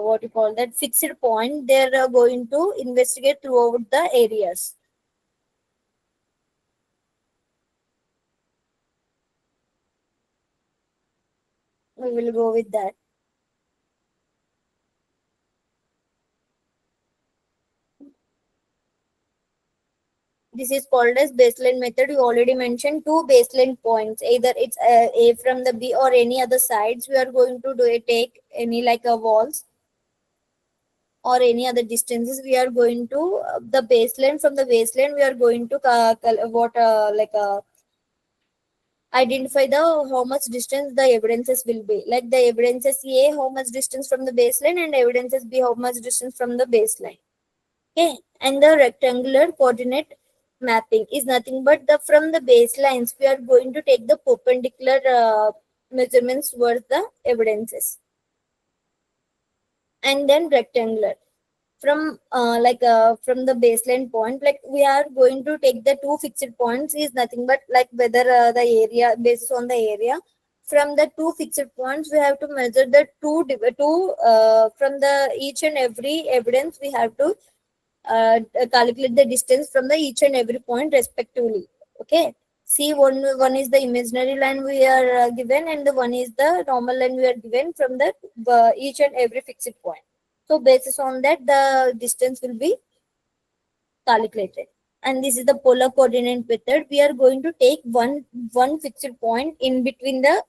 what you call that fixed point, they're going to investigate throughout the areas. We will go with that. This is called as baseline method. You already mentioned two baseline points. Either it's A from the B or any other sides. We are going to do a take any like a walls or any other distances. We are going to the baseline from the baseline. We are going to identify the how much distance the evidences will be. Like the evidences A, how much distance from the baseline, and evidences B, how much distance from the baseline. Okay, and the rectangular coordinate mapping is nothing but the from the baselines we are going to take the perpendicular measurements towards the evidences, and then rectangular from from the baseline point, like we are going to take the two fixed points is nothing but like whether the area based on the area. From the two fixed points we have to measure the two from the each and every evidence we have to calculate the distance from the each and every point respectively. Okay, see, one is the imaginary line we are given, and the one is the normal line we are given from the each and every fixed point. So basis on that the distance will be calculated. And this is the polar coordinate method. We are going to take one fixed point in between the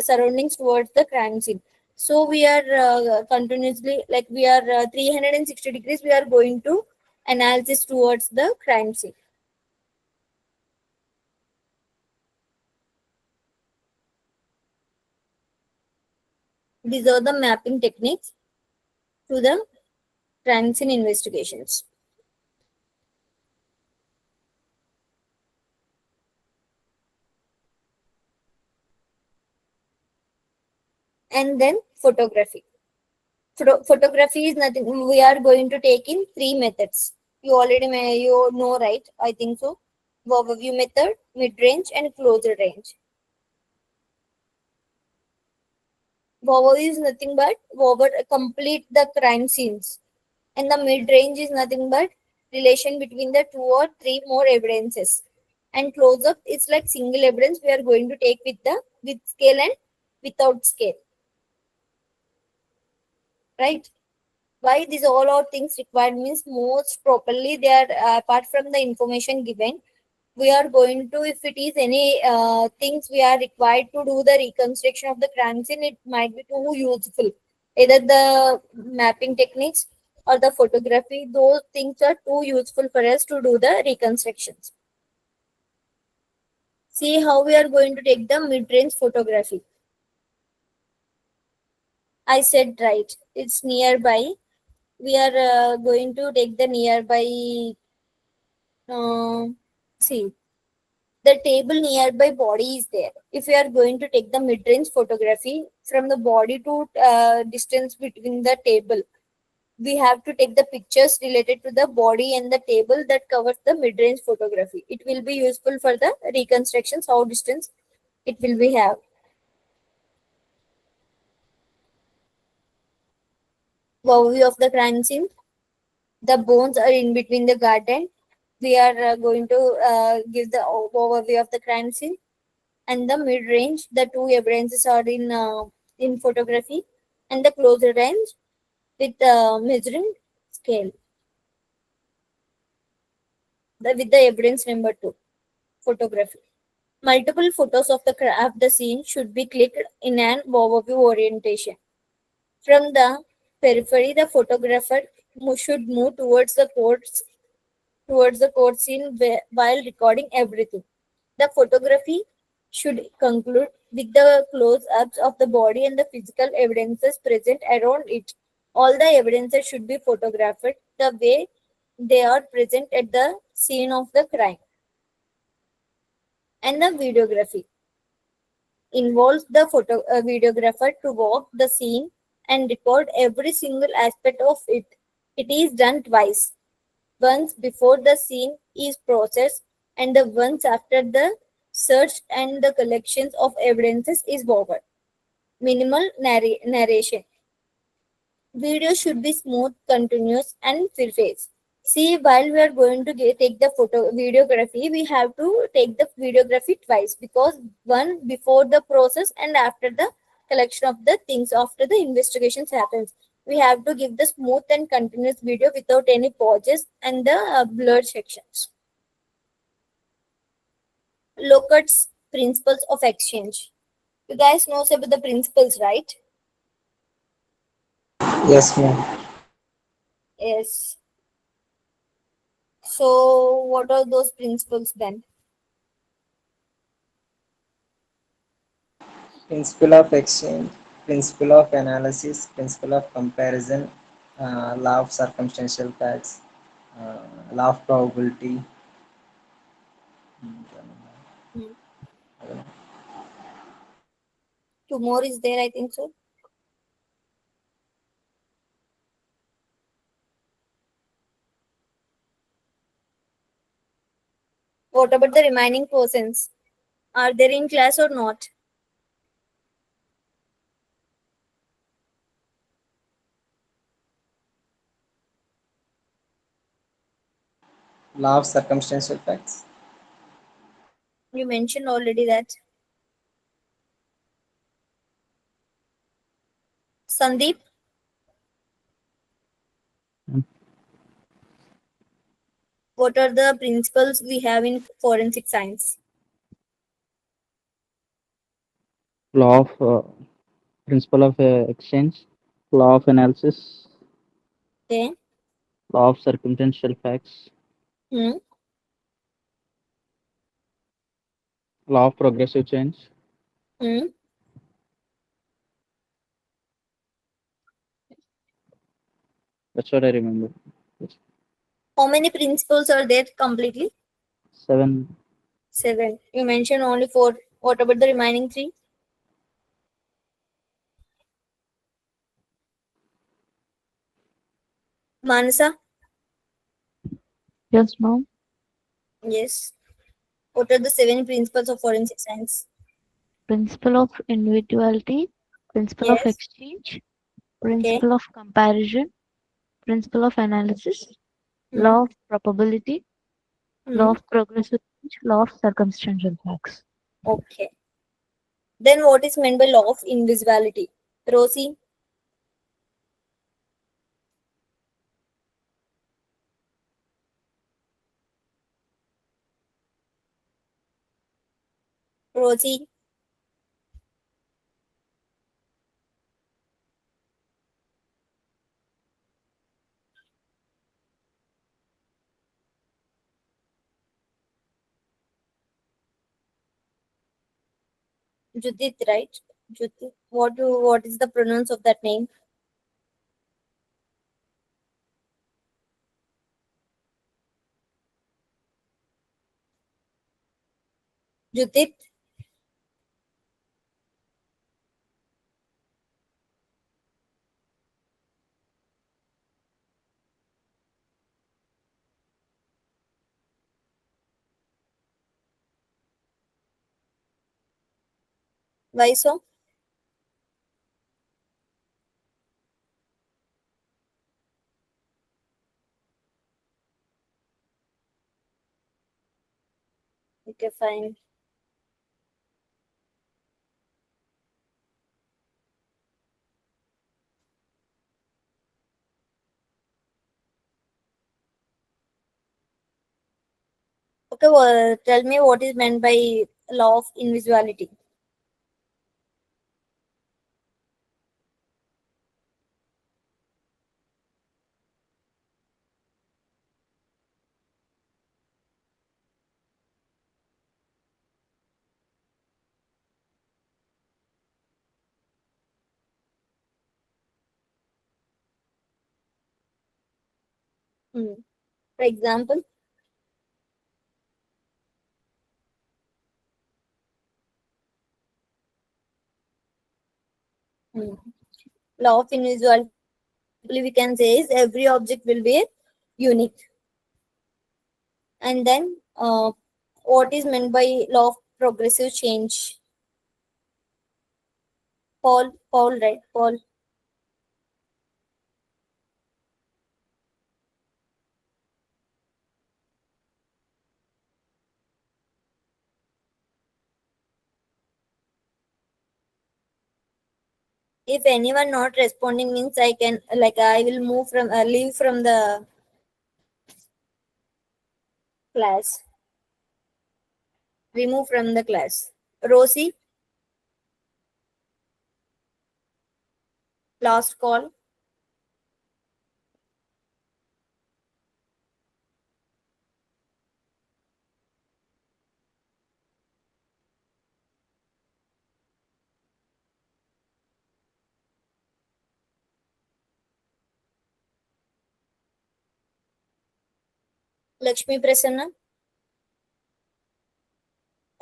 surroundings towards the crime scene. So we are continuously like we are 360 degrees we are going to analysis towards the crime scene. These are the mapping techniques to the crime scene investigations. And then photography. Photography is nothing. We are going to take in three methods. You already you know, right? I think so. Overview method, mid range, and closer range. Overview is nothing but complete the crime scenes, and the mid range is nothing but relation between the two or three more evidences. And close up is like single evidence we are going to take with scale and without scale. Right? Why these all are things required means most properly they are apart from the information given, we are going to, if it is any things we are required to do the reconstruction of the crime scene, it might be too useful. Either the mapping techniques or the photography, those things are too useful for us to do the reconstructions. See how we are going to take the mid-range photography. I said right, it's nearby. We are going to take the nearby. See, the table nearby body is there. If we are going to take the mid-range photography from the body to distance between the table, we have to take the pictures related to the body and the table that covers the mid-range photography. It will be useful for the reconstructions, how distance it will be have. Overview of the crime scene. The bones are in between the garden. We are going to give the overview of the crime scene. And the mid range, the two evidences are in photography, and the closer range with measuring scale. With the evidence number 2, photography. Multiple photos of the scene should be clicked in an overview orientation. From the periphery, the photographer should move towards the court scene while recording everything. The photography should conclude with the close-ups of the body and the physical evidences present around it. All the evidences should be photographed the way they are present at the scene of the crime. And the videography involves the videographer to walk the scene and record every single aspect of it. It is done twice, once before the scene is processed and the once after the search and the collections of evidences is over. Minimal narration. Video should be smooth, continuous, and full-face. See, while we are going to take the videography, we have to take the videography twice, because one before the process and after the collection of the things after the investigations happens. We have to give the smooth and continuous video without any pauses and the blurred sections. Locard's principles of exchange. You guys know about the principles, right? Yes, ma'am. Yes. So, what are those principles then? Principle of exchange, principle of analysis, principle of comparison, law of circumstantial facts, law of probability. Hmm. Two more is there, I think so. What about the remaining persons? Are they in class or not? Law of circumstantial facts. You mentioned already that. Sandeep, Hmm. what are the principles we have in forensic science? Law of principle of exchange, law of analysis, Okay. law of circumstantial facts, Hmm. law of progressive change. Hmm. That's what I remember. Yes. How many principles are there completely? 7. 7. You mentioned only 4. What about the remaining 3? Manasa? Yes, ma'am. Yes. What are the 7 principles of forensic science? Principle of individuality, principle of Yes. exchange, Okay. principle of comparison, principle of analysis, Hmm. law of probability, law Hmm. of progressive change, law of circumstantial facts. Okay. Then what is meant by law of invisibility? Rosie? Rosie? Judith, right? Judith. What is the pronounce of that name? Judith? Why so? Okay, fine. Okay, well, tell me what is meant by law of invisibility. For example, law of invisibility we can say is every object will be unique. And then what is meant by law of progressive change? Paul, right? Paul. If anyone not responding means I can I will move from leave from the class. Remove from the class. Rosie, last call. Lakshmi Prasanna.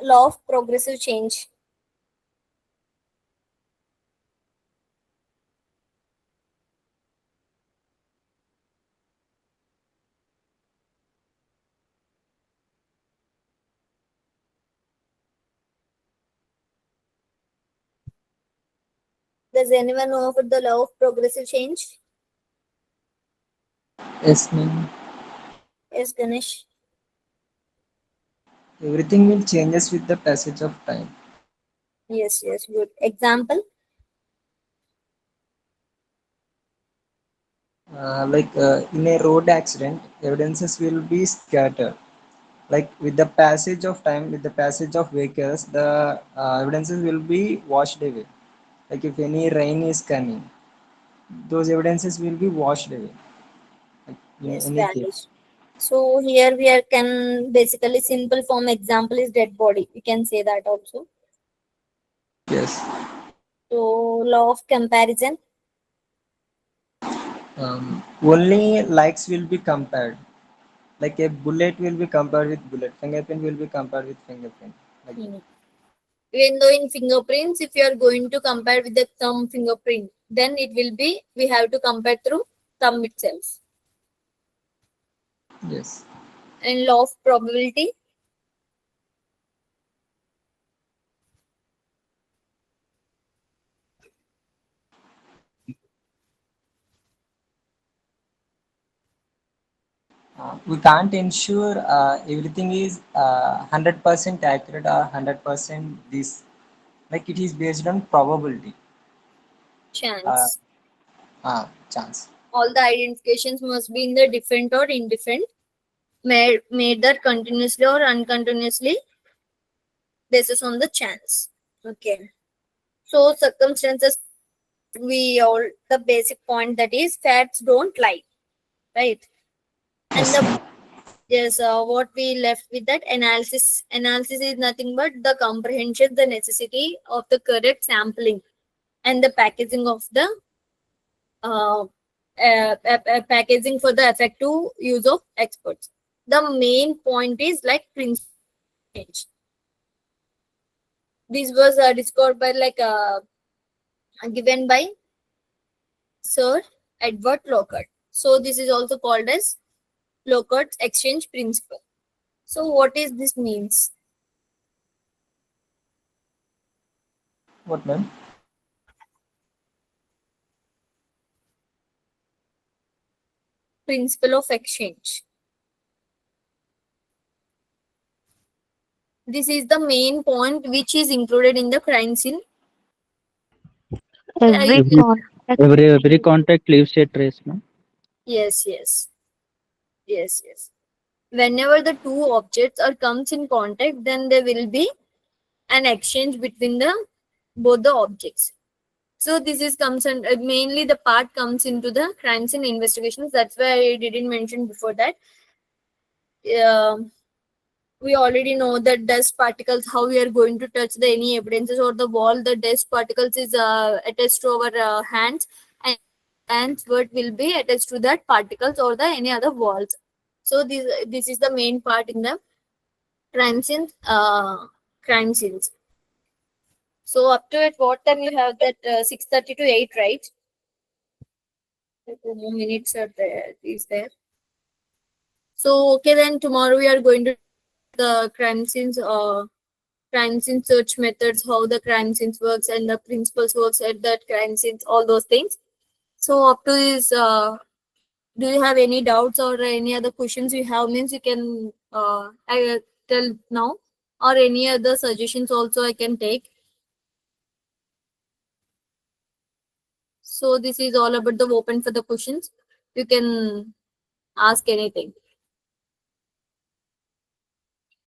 Law of progressive change. Does anyone know about the law of progressive change? Yes, ma'am. Yes, Ganesh. Everything will changes with the passage of time. Yes, good. Example? In a road accident, evidences will be scattered. Like with the passage of time, with the passage of vehicles, the evidences will be washed away. Like if any rain is coming, those evidences will be washed away. Like in Yes, any case. vanished. So here we can basically simple form example is dead body. We can say that also. Yes. So law of comparison. Only likes will be compared. Like a bullet will be compared with bullet. Fingerprint will be compared with fingerprint. Like Even though in fingerprints, if you are going to compare with the thumb fingerprint, then it will be, we have to compare through thumb itself. yes. And law of probability. We can't ensure everything is 100% accurate or 100% this. Like it is based on probability. Uh, Chance. chance. All the identifications must be in the different or indifferent, made that continuously or uncontinuously basis on the chance. Okay. So circumstances, we all the basic point that is facts don't lie, right? And Yes, the ma'am. yes, what we left with that analysis. Analysis is nothing but the comprehension, the necessity of the correct sampling, and the packaging of the packaging for the effective use of experts. The main point is like principle change. This was discovered by given by Sir Edward Locard. So this is also called as Locard's exchange principle. So what is this means? What, ma'am? Principle of exchange. This is the main point which is included in the crime scene. Every You Every contact. every contact leaves a trace, ma'am. yes. Whenever the two objects are comes in contact, then there will be and exchange between the both the objects. So this is comes and mainly the part comes into the crime scene investigations. That's why I didn't mention before that. We already know that dust particles, how we are going to touch the any evidences or the wall. The dust particles is attached to our hands, and hands word will be attached to that particles or the any other walls. So this is the main part in the crime scenes. Crime scenes. So up to at what time you have that 6:30 to 8, right? 2 more minutes are there. Is there? So okay, then tomorrow we are going to the crime scene search methods, how the crime scenes works and the principles works at that crime scenes, all those things. So up to this, do you have any doubts or any other questions you have? Means you can I tell now, or any other suggestions also I can take. So this is all about the open for the questions. You can ask anything.